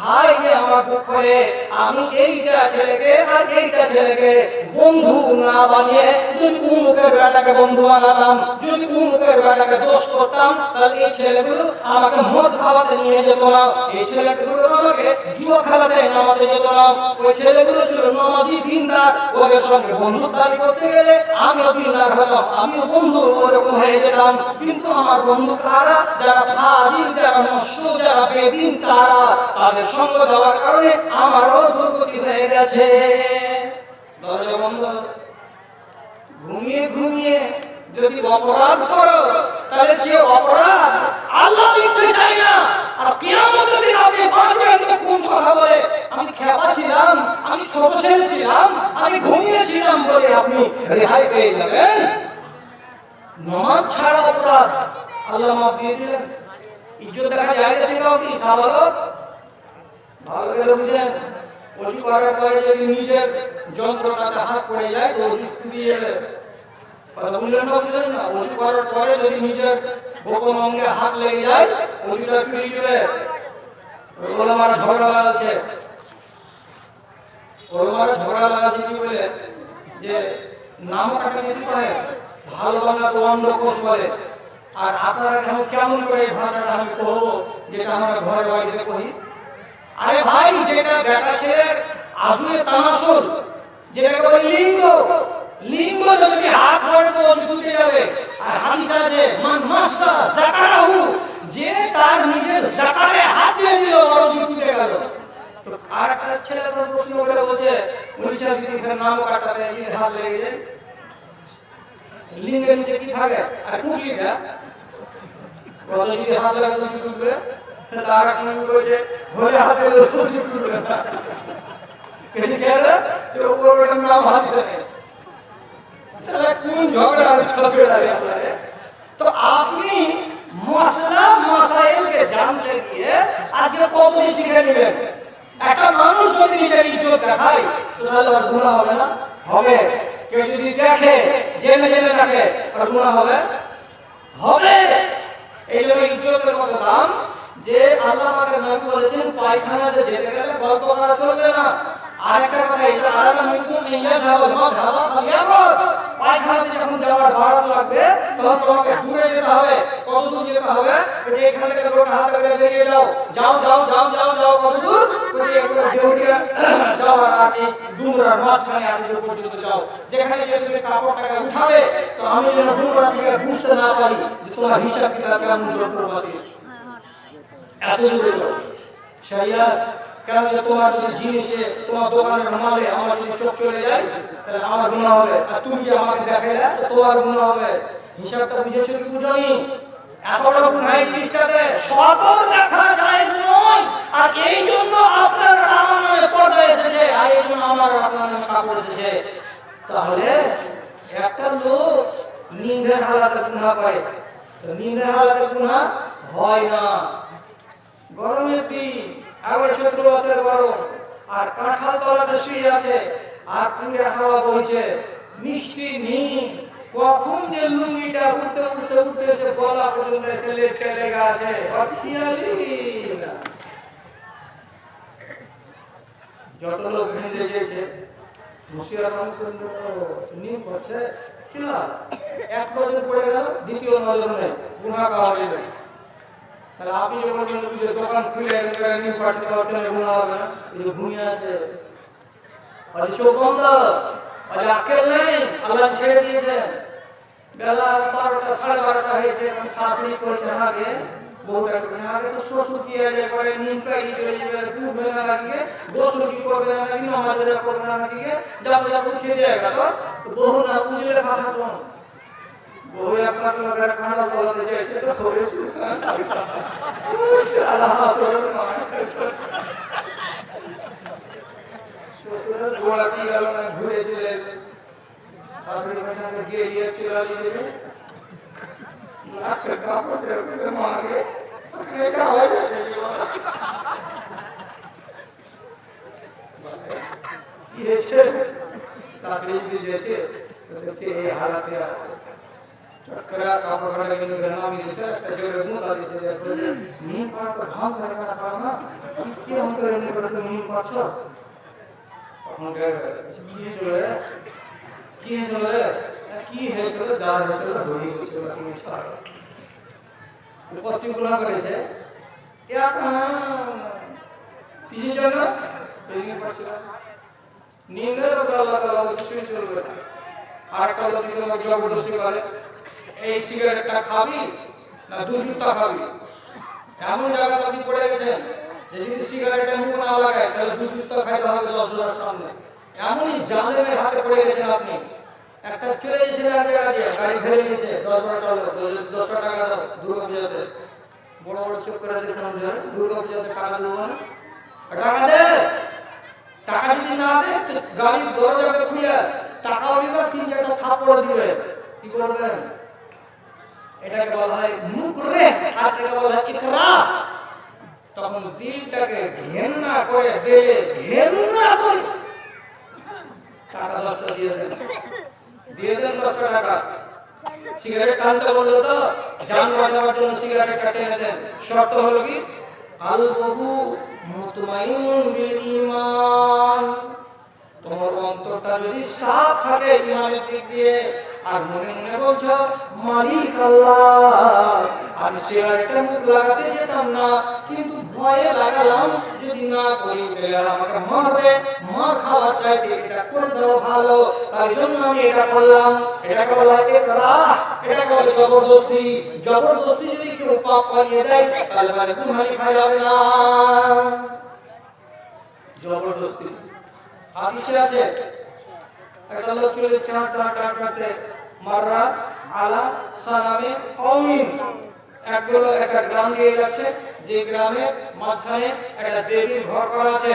হায় রে আমার দুঃখ রে, আমি এইটা ছেলেকে আর এইটা ছেলেকে বন্ধু না বানিয়ে যদি উমুকের বেটাকে বন্ধু বানাতাম, যদি উমুকের বেটাকে দোস্ত করতাম, তাহলে এই ছেলেগুলো আমাকে মদ খাওয়াতে নিয়ে যেত না, এই ছেলেগুলো আমাকে জুয়া খেলাতে নামাতে যেত না। ওই ছেলেগুলো ছিল নামাজি দিনদার, ওদের সঙ্গে বন্ধুত্বারি করতে গেলে আমিও দিনদার হতাম, আমিও বন্ধু ওরকম হয়ে যেতাম। কিন্তু আমার বন্ধু কারা? যারা ফাজিল, যারা নষ্ট, যারা বেদিন, তারা। তাদের সঙ্গ দেওয়ার কারণে আমারও দুর্গতি হয়ে গেছে। দরজা বন্ধ। ঘুমিয়ে ঘুমিয়ে যদি অপরাধ করো, তাহলে সে অপরাধ আল্লাহ লিখতে চায় না। আর কিয়ামতের দিন আপনি বাঁচবেন তো কোন কথা বলে? আমি খেপা ছিলাম, আমি ছোট ছেলে ছিলাম, আমি ঘুমিয়েছিলাম বলে আপনি রেহাই পেয়ে যাবেন। নামাজ ছাড়া অপরাধ আল্লাহ মাফ দিয়ে দিলেন। ইজ্জত দেখা যায় না সেটাও কি সাবালক? ভালো করে বুঝেন, ওযু করার পরে যদি নিজের যন্ত্রণাটা হাত পড়ে যায় তো ওযু দিয়ে কথা বুঝলেন না ওযু করার পরে যদি নিজের গোপন অঙ্গে হাত লেগে যায় ওযুটা ফিরে যাবে। ওলামারা ঝগড়া লাগাচ্ছে কি বলে যে নাম কাটা যেতে পারে ভালো বাংলা তো অন্ধকোষ বলে। আর আপনারা কেমন করে এই ভাষাটা আমি কহবো যেটা আমরা ঘরে বাড়িতে কহি? আরে ভাই যেটা বেটা ছেলের আসলে তামাশল যেটাকে বলে লিঙ্গ যদি হাত পড়ে তো তুলতে যাবে। আর হাদিস আছে মান মাসা যাকারাহু, যে তার নিজের যাকারে হাত দিয়ে দিল বড় জুতিতে গেল। তো আর একটা ছেলে তো প্রশ্ন করে বলছে উনিশা যদি এখানে নাম কাটাতে এই হাত লেগে যায় লিঙ্গের নিচে কি থাকে আর কুকলিটা কত যদি হাত লাগে তো তুলবে তার এক নাম বলছে ভোলে হাতে তুলবে না এই কেন যে ওর নাম হাত থাকে সালা কোন ঝগড়া চলে আপনারে। তো আপনি মশলা মাসাইলকে জানতে গিয়ে আজকে কত শিখে নেবেন। একটা মানুষ যদি নিজের ইজ্জত দেখায় তাহলে আর গুনাহ হবে না? হবে। কেউ যদি দেখে জেনে দেখে আর গুনাহ হবে? হবে। এই জন্য ইজ্জতের কত দাম যে আল্লাহ পাকের নবী বলেছেন পায়খানাতে যেতে গেলে গল্প করা চলবে না। আরেকটা কথা এই যে আলাদা মিলকুম নিয়ে যাওয়ার মত হাওয়া পালিয়াবো পায়খানাতে যখন যাওয়ার ভাড়া লাগবে তখন তোমাকে দূরে যেতে হবে। কত দূর যেতে হবে? যে এখান থেকে লোক হাত করে বেরিয়ে যাও কত দূর? যে একবার দেউরিয়া যাওয়ার আগে ডুমরার মাঝখানে আগে পর্যন্ত যাও। যেখানে যে তুমি কাপড়টাকে উঠাবে তো আমি যেন ডুমরা থেকে বুঝতে না পারি যে তোমার হিসাব কিতাব কেমন দ্রব্যপাতি এত দূরে যাও। শরিয়াত কেন যে তোমার যদি জিনিসে তোমার দোকানের মালে আমার যদি চোখ চলে যায় তাহলে আমার গুনাহ হবে। আর তুমি যে আমাকে দেখাইলে তো তোমার গুনাহ হবে। হিসাবটা বুঝেছো কি বুঝনি? এত বড় গুনাহ এই জিনিসটাতে সতর দেখা যায় নয়। আর এই জন্য আপনার আমার নামে পর্দা এসেছে আর এই জন্য আমার আপনার নামে কাপড় এসেছে। তাহলে একটা লোক নিন্দের হালাতে গুনাহ করে তো নিন্দের হালাতে গুনাহ হয় না। গরমের দিন 17 বছরের গরম আর কাঁঠাল তলাতে শুয়ে আছে আর পুরে হাওয়া বইছে মিষ্টি নিম কখন যে লুঙ্গিটা উঠতে এসে গলা পর্যন্ত এসে লেটকে লেগে আছে অখিয়ালি না। যত লোক ভেঙে গিয়েছে মুশিয়ার নিম করছে কিনা এক নজর পড়ে গেল দ্বিতীয় নজর নেই গুনাহ করা হয়ে যায়। তাহলে আপনি যে বলবেন যে দোকান খুলে নিম পাচ্ছে তাহলে গুনাহ হবে না? এই যে ঘুমিয়ে আছে আর চোখ বন্ধ আর আকেল নেই আল্লাহ ছেড়ে দিয়েছেন। বেলা 12টা 12:30 হয়েছে শাশুড়ি করেছে আগে বউটা আগে তো শ্বশুর কি আগে করে নিম পাই চলে যাবে খুব ভেঙে লাগিয়ে গোসল কি করবে না নাকি নামাজ পড়া করবে না নাকি যাব উঠিয়ে দিয়ে গেল বহু না বুঝলে কথা তো বহু আপনার লগের খানা বলতে যাইছে তো হয়েছে আল্লাহ শ্বশুর গোড়া কি গেল না ঘুরে চলে শাশুড়ি কাছে গিয়ে চলে যাবে নাকে কাপড়ে মারে এটা হয় না কি হয়েছে শাশুড়ি দিয়েছে তো দেখছে এই হালাতে আছে চক্করা কাপড় কাটা গেলে নামি দিয়েছে একটা জোরে মুতা দিয়েছে দেখো নিম পাড়া তো ভাঙ ধরে না পারো না কি আমাকে রেনে করে তুমি নিম পাচ্ছ তখন কি হয়েছিল যা হয়েছিল ধরি বলছিল তুমি ছাড়ো উপস্থিত গুনাহ করেছে কিসের জন্য বেরিয়ে পড়ছিল নিন্দের উপর আল্লাহ তাআলা কিছুই চলবে না। আর একটা লোক জবরদস্তি করে এই সিগারেটটা খাবি না দুধ জুতা খাবি এমন জায়গা আপনি পড়ে গেছেন যে যদি সিগারেটটা মুখ না লাগায় তাহলে দুধ জুতা খাইতে হবে 10,000 সামনে এমনই জালেমের হাতে পড়ে গেছেন আপনি। একটা চলে এসেছিল এক জায়গা দিয়ে গাড়ি ধরে নিয়েছে 10 টাকা দাও দুর্গা পূজাতে বড় বড় চোখ করে দেখছিলাম দুর্গা পূজাতে টাকা দেবো না টাকা দে টাকা যদি না দে গাড়ির দরজাকে খুলে টাকাও দিবে 3-4টা থাপ্পড় দিবে কি করবেন? এটাকে বলা হয় মুকরে আর এটাকে বলা হয় ইকরাহ। তখন দিলটাকে ঘেন্না করে দেবে ঘেন্না করে টাকা 10টা দিয়ে দেন 10টা টাকা সিগারেট টানতে বললো তো জান বাঁচাবার জন্য সিগারেটটা টেনে দেন, শর্ত হলো কি কালবহু মুতমাইনুন বিল ঈমান, তোমার অন্তরটা যদি সাফ থাকে ইমানের দিক দিয়ে আর মনে মনে বলছো মালিক আল্লাহ, আমি সিগারেটে মুখ লাগাতে যেতাম না কিন্তু ভয়ে লাগালাম যদি না করি তাহলে আমাকে মারবে, মার খাওয়া চাইতে এটা করে দেওয়া ভালো, তাই জন্য আমি এটা করলাম। এটাকে বলা হয় ইকরাহ, এটাকে বলে জবরদস্তি। জবরদস্তি যদি কেউ পাপ করিয়ে দেয় তাহলে মানে গুনাহি খাই যাবে না। জবরদস্তি হাদিসে আছে একটা লোক চলে যাচ্ছে হাঁটতে মাররা আলা সালামে কওমিন, একটা গ্রাম দিয়ে যাচ্ছে, যে গ্রামে মাঝখানে একটা দেবীর ঘর করা আছে,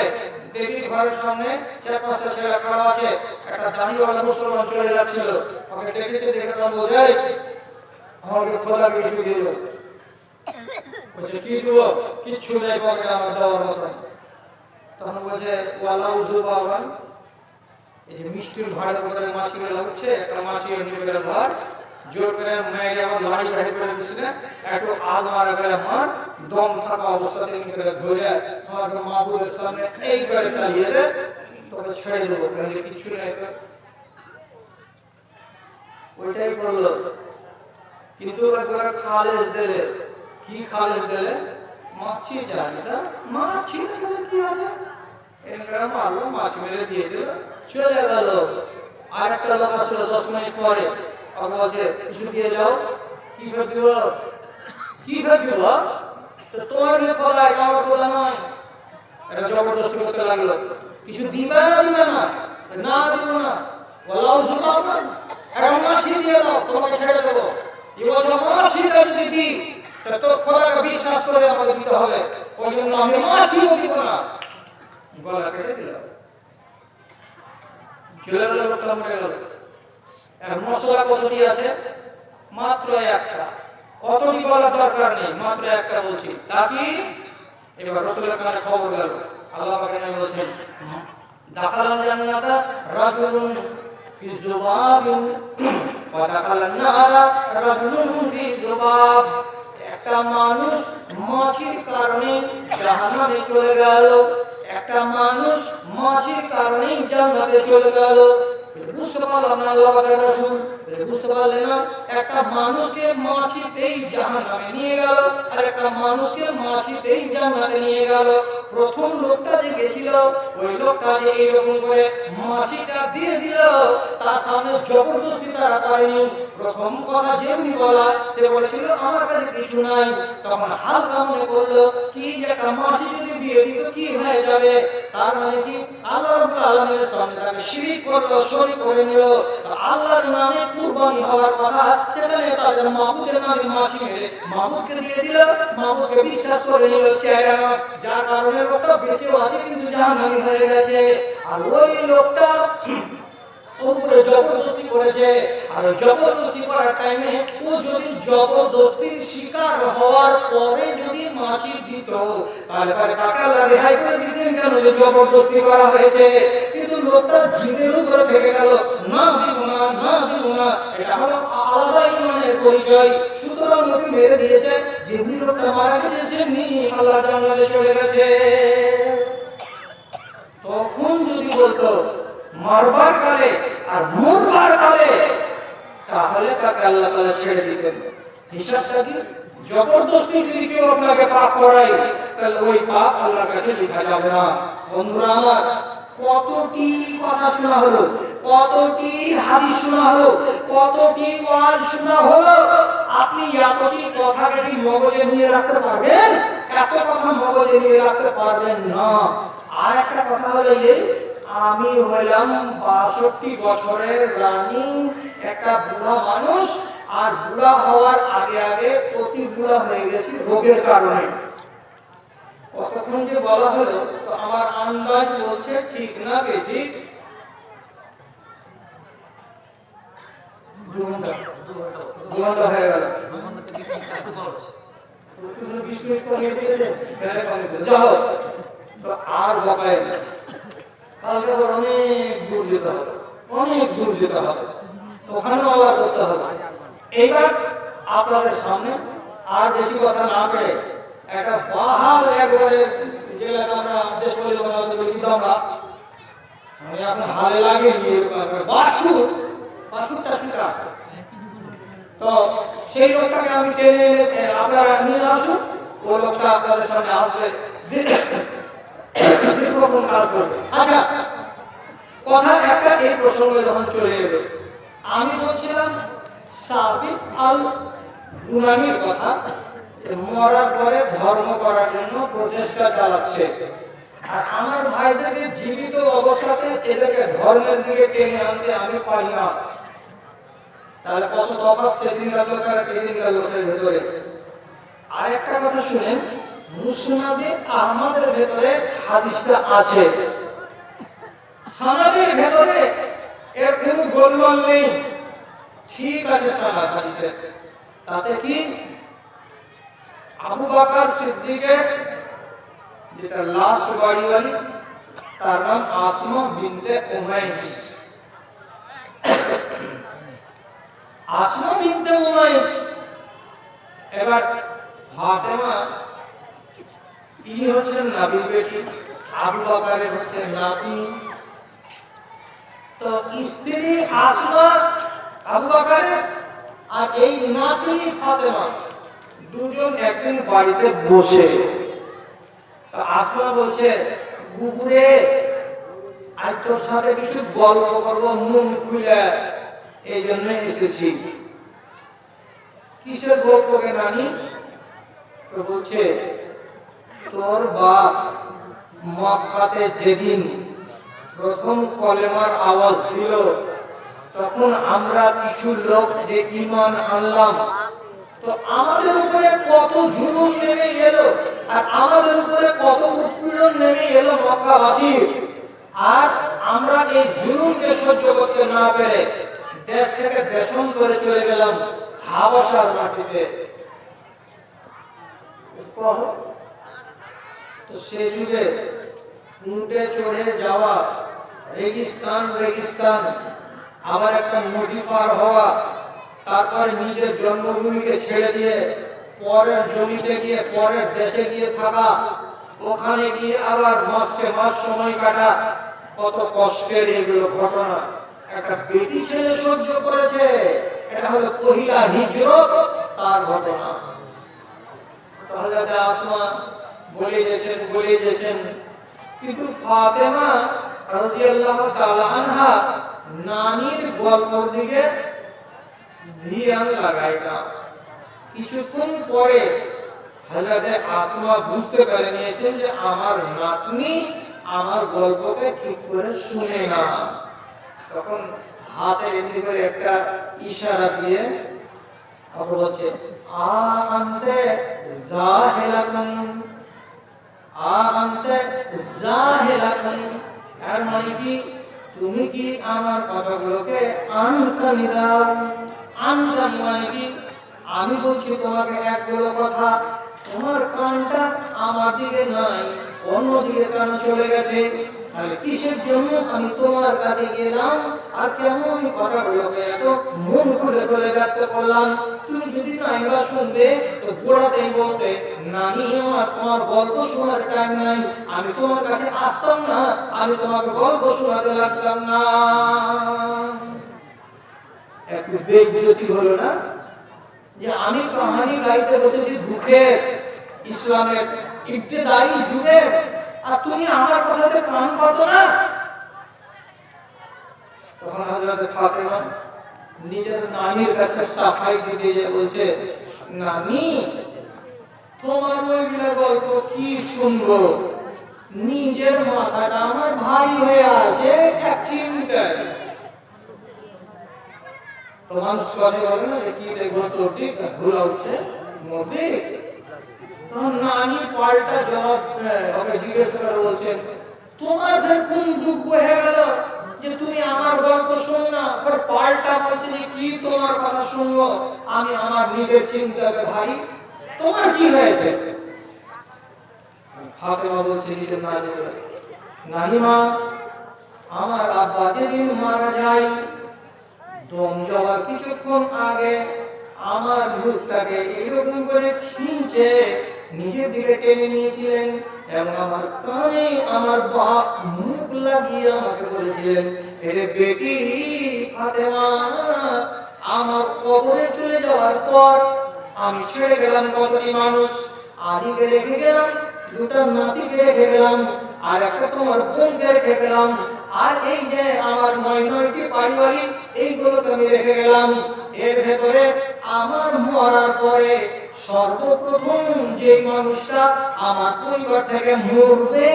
দেবীর ঘরের সামনে 4-5টা ছেলে খাড়া আছে, একটা দাড়িওয়ালা মুসলমান চলে যাচ্ছিল, ওকে দেখেছে, দেখে তো বলে আমাকে খোদাকে কিছু দিয়ে দাও। বলছে কি দেবো? কিচ্ছু নেই পকেটে আমার দেওয়ার মতো। তখন বলছে ওয়ালা উজু বাবা, এই যে মিষ্টির ভাড়ের উপরে মাছি মেলা উঠছে, একটা মাছি নিজের ঘর জোর করে মেয়েকে আমার লাড়ি বাহির করে দিচ্ছি না, একটু আগ মারা করে আমার দম থাকা অবস্থাতে করে ধরে আমাকে মাহবুবের সামনে এই করে চালিয়ে দে, তোকে ছেড়ে দেবো, তাহলে কিছু নেই। ওইটাই করলো, কিন্তু একবার খালেজ দিলে, কি খালেজ দিলে? মাছি জানি না, মাছি কি আছে এরকম মারলো, মাছি মেরে দিয়ে দিল, চলে গেল। আর একটা লোক আসলো 10 মিনিট পরে, আর বলছে কিছু দিয়ে যাও। কি ভেব দিব? কি ভেব দিব? তো তোমার খোদা, এটা আমার খোদা নয়। এটা জবরদস্তি করতে লাগলো, কিছু দিবে না, দিবে না, না দিব না, ওয়াল্লাহ সুবহান, এটা মাছি দিয়ে দাও, তোমাকে ছেড়ে দেবো। এই বছর মাছিটা যদি দিই তা তোর খোদাকে বিশ্বাস করে আমাকে দিতে হবে, ওই জন্য আমি মাছিও দিব না। গলা কেটে দিল, চলে গেল, লোকটা মরে গেল। আর মশলা কতটি আছে? মাত্র একটা, কতটি বলার দরকার নেই, মাত্র একটা বলছি। তা কি? এবার রাসূলের কাছে খবর গেল, আল্লাহ পাক নবী বলেছেন দাখালাল জান্নাতা রাজুলুন ফি যুবাবিন ওয়া দাখালান নারা রাজুলুন ফি যুবাব, একটা মানুষ মাছির কারণে জাহান্নামে চলে গেল, একটা মানুষ মাছির কারণে জান্নাতে চলে গেল। বুঝতে পারলাম না আল্লাহ পাকের রাসূল, বুঝতে পারলেন না? একটা মানুষকে মাছিতেই জাহান্নামে নিয়ে গেল, আর একটা মানুষকে মাছিতেই জান্নাতে নিয়ে গেল। প্রথম লোকটা যে গেছিল, ওই লোকটা যে এইরকম করে মাছিটা দিয়ে দিল, তার সামনে জবরদস্তি তারা করেনি। প্রথম কথা যেমনি বলা, সে বলেছিল আমার কাছে কিছু নাই, তখন হালকা মনে করলো কি যে একটা মাছি যদি দিয়ে দিত কি হয়ে যাবে, তার মানে কি আল্লাহ রাব্বুল আলামিনের সামনে তাকে শিরিক করলো, শরীক করে নিল। আল্লাহর নামে কুরবানি হওয়ার কথা, সেখানে তাদের মাবুদের নামে মাছি মেরে মাবুদকে দিয়ে দিল, মাবুদকে বিশ্বাস করে নিল চেহারা, যার কারণে লোকটা বেঁচেও আছে কিন্তু জাহান্নামী হয়ে গেছে। আর ওই লোকটা উপরে জবরদস্তি করেছে, আর জবরদস্তি করার টাইমে ও যদি জবরদস্তির শিকার হওয়ার পরে যদি মাছি দিত তাহলে পরে তাকে আল্লাহ রেহাই করে দিতেন, কেন যে জবরদস্তি করা হয়েছে। কিন্তু লোকটা জিদের উপরে থেকে গেল, না দিব না, না দিব না, এটা হলো আলাদা ইমানের পরিচয়। সুতরাং লোকে মেরে দিয়েছে, যেমনি লোকটা মারা গেছে সেমনি আল্লাহ জান্নাতে চলে গেছে। তখন যদি বলতো মারবার কালে আর মরবার কালে, তাহলে তাকে আল্লাহ তাআলা ছেড়ে দিতেন। হিসাবটা কি? জবরদস্তি যদি কেউ আপনাকে পাপ করায় তাহলে ওই পাপ আল্লাহর কাছে লেখা যাবে না। বন্ধুরা আমার, কতটি কথা শোনা হলো, কতটি হাদিস শোনা হলো, কতটি ওয়াজ শোনা হলো, আপনি এতটি কথাকে কি মগজে নিয়ে রাখতে পারবেন? এত কথা মগজে নিয়ে রাখতে পারবেন না। আর একটা কথা হলো এই, আমি হলাম 62 বছরের রানিং একটা বুড়া মানুষ, আর বুড়া হওয়ার আগে আগে অতি বুড়া হয়ে গেছি রোগের কারণে। কতক্ষণ যে বলা হলো, তো আমার আন্দাজ বলছে ঠিক না বেঠিক? 2 ঘন্টা হয়ে গেল। যাও তো আর বকায় না, কালকে অনেক দূর যেতে হবে, অনেক দূর যেতে হবে, ওখানেও আবার করতে হবে। এইবার আপনাদের সামনে আর বেশি কথা না পেরে একটা পাহাড় একবারে যেটাকে আমরা দেশ বলে বাংলাতে বলি কিন্তু আমরা আমি আপনার হালে লাগে বাসুরটা আসে। তো সেই লোকটাকে আমি টেনে এনে আপনারা নিয়ে আসুন, ওই লোকটা আপনাদের সামনে আসবে, দীর্ঘক্ষণ কাজ করবে। আচ্ছা, কথা একটা এই প্রসঙ্গে যখন চলে এলো, আমি বলছিলাম সাবিত আল গুনানির কথা, মরার পরে ধর্ম করার জন্য প্রচেষ্টা চালাচ্ছে, আর আমার ভাইদেরকে জীবিত অবস্থাতে এদেরকে ধর্মের দিকে টেনে আনতে আমি পারি না। তাহলে কত তফাৎ সেদিনকার লোকের আর এদিনকার লোকের ভেতরে। আর একটা কথা শুনেন, মুসনাদে আহমদের ভেতরে হাদিসটা আছে, সনদের ভেতরে এর কোনো গোলমাল নেই, ঠিক আছে সনদ হাদিসের। তাতে কি আবু বকর সিদ্দিকের যেটা লাস্ট বাড়িওয়ালি, তার নাম আসমা বিনতে উমাইস। আসমা বিনতে উমাইস, এবার ফাতেমা ইনি হচ্ছেন নবীর বেটি, আবু বকরের হচ্ছে নাতি। তো স্ত্রী আসমা আবু বকরের আর এই নাতি ফাতেমা দুজন একদিন বাড়িতে বসে, আসমা বলছে, বুবুরে আজ তোর সাথে কিছু গল্প করবো, মন খুলে এই জন্য এসেছি। কিসের গল্প কে নানি? তো বলছে, তোর বাপ মক্কাতে যেদিন প্রথম কলেমার আওয়াজ দিল, তখন আমরা কিছু লোক যে ঈমান আনলাম, তো আমাদের উপরে কত জুলুম নেমে এলো, আর আমাদের উপরে কত উৎপীড়ন নেমে এলো মক্কাবাসীর, আর আমরা এই জুলুমকে সহ্য করতে না পেরে দেশ থেকে দেশান্তরে চলে গেলাম হাবশার মাটিতে। তো সে যুগে উঠে চড়ে যাওয়া, রেগিস্তান, আবার একটা নদী পার হওয়া, তারপর নিজের জন্মভূমিকে ছেড়ে দিয়ে পরের জমিতে গিয়ে পরের দেশে গিয়ে থাকা, ওখানে গিয়ে আবার মাসকে মাস সময় কাটা, কত কষ্টের এগুলো ঘটনা একটা বেটি ছেলে সহ্য করেছে। এটা হলো পহিলা হিজরত, তার ঘটনা। হযরত আসমা বলে গেছেন, কিন্তু ফাতেমা রাদিয়াল্লাহু তাআলা আনহা নানির গল্পের দিকে ধ্যান লাগায় না। কিছুক্ষণ পরে হযরত আসমা বুঝতে পেরে নিয়েছেন যে আমার নাতনি আমার গল্পকে ঠিক করে শুনে না। তখন হাতে এমনি করে একটা ইশারা দিয়ে বলছে, আনতে জাহিলাতুন, এর মানে কি তুমি কি আমার কথাগুলোকে আনকানি দাও। আনকানি মানে কি, আমি বলছি তোমাকে একগুলো কথা, তোমার কানটা আমার দিকে নাই, অন্যদিকে কান চলে গেছে। তাহলে কিসের জন্য আমি তোমার কাছে গেলাম আর কেমন কথাগুলোকে এত মন খুলে খুলে ব্যক্ত করলাম? তুমি যদি নাইবা শুনবে তো গোড়াতেই বলতে, নানি আমার তোমার গল্প শোনার টাইম নাই, আমি তোমার কাছে আসতাম না, আমি তোমাকে গল্প শোনাতে লাগতাম না। একটু বেজ্জতি হলো না যে আমি কাহানি গাইতে বসেছি দুঃখে ইসলামের ইবতেদায়ী যুগে, আর তুমি আমার কথাতে কান পাতো না। তখন হযরত ফাতেমা নিজের নানির কাছে সাফাই দিতে বলছে, নানি তোমার ওইগুলো গল্প কি শুনবো, নিজের মাথাটা আমার ভারী হয়ে আছে এক চিন্তায়। তো মানুষ কথা বলে না যে কি দেখবো, তো ঠিক ঘুরা উঠছে মোদি। তখন নানি পাল্টা জবাব ওকে জিজ্ঞেস করে বলছেন, তোমার কোন দুঃখ হয়ে গেল যে তুমি আমার গল্প শোনো না? পাল্টা বলছে যে কি তোমার কথা শুনবো, আমি আমার নিজের চিন্তাকে ভাই, তোমার কি হয়েছে? ফাতেমা বলছে নিজের নানিমা, আমার আব্বা যেদিন মারা যায়, দম যাওয়ার কিছুক্ষণ আগে আমার মুখটাকে এইরকম করে খিঁচে নিজের দিকে টেনে নিয়েছিলেন এবং আমার কানে আমার বাপ মুখ লাগিয়ে আমাকে বলেছিলেন, এরে বেটি ফাতেমা, আমার কবরে চলে যাওয়ার পর আমি ছেড়ে গেলাম কতটি মানুষ, আদিকে রেখে গেলাম, দুটা নাতিকে রেখে গেলাম, আর একটা তোমার বোনকে রেখে গেলাম, আর এই যে আমার ৯টি পারিবারিক এইগুলোকে আমি রেখে গেলাম। এর ভেতরে আমার মরার পরে সর্বপ্রথম যে মানুষটা আমার পরিবার থেকে মরবে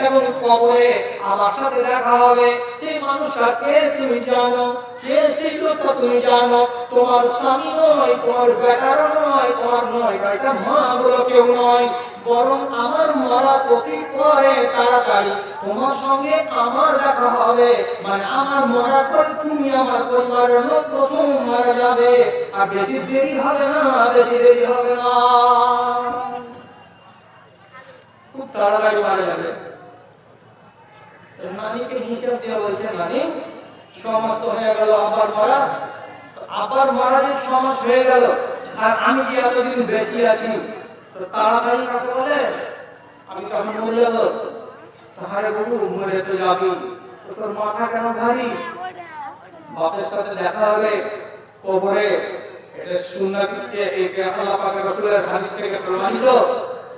এবং কবরে আমার সাথে দেখা হবে, সেই মানুষটা কে তুমি জানো? কে সেই লোকটা তুমি জানো? তোমার স্বামী নয়, তোমার বেটারও নয়, তোমার নয় এটা মা বলো কেউ নয়, বরং আমার মরা অতি পরে তাড়াতাড়ি তোমার সঙ্গে আমার দেখা হবে, মানে আমার মরার পর তুমি আমার পরিবারের লোক প্রথম মারা যাবে, আর বেশি দেরি হবে না, বেশি দেরি হবে না, খুব তাড়াতাড়ি মারা যাবে। নানিকে হিসাব দিয়ে বলছে, নানি 6 মাস তো হয়ে গেল আবার মারা, আবার মারা যে 6 মাস হয়ে গেল, আর আমি যে এতদিন বেঁচে আছি, তো তাড়াতাড়ি কাকে বলে? আমি তখন মরে যাব। তাহারে বাবু মরে তো যাবি, তোর মাথা কেন ভারী? বাপের সাথে দেখা হবে কবরে, এটা সুন্নাতে এই আল্লাহ পাকের রাসূলের হাদিস থেকে প্রমাণিত।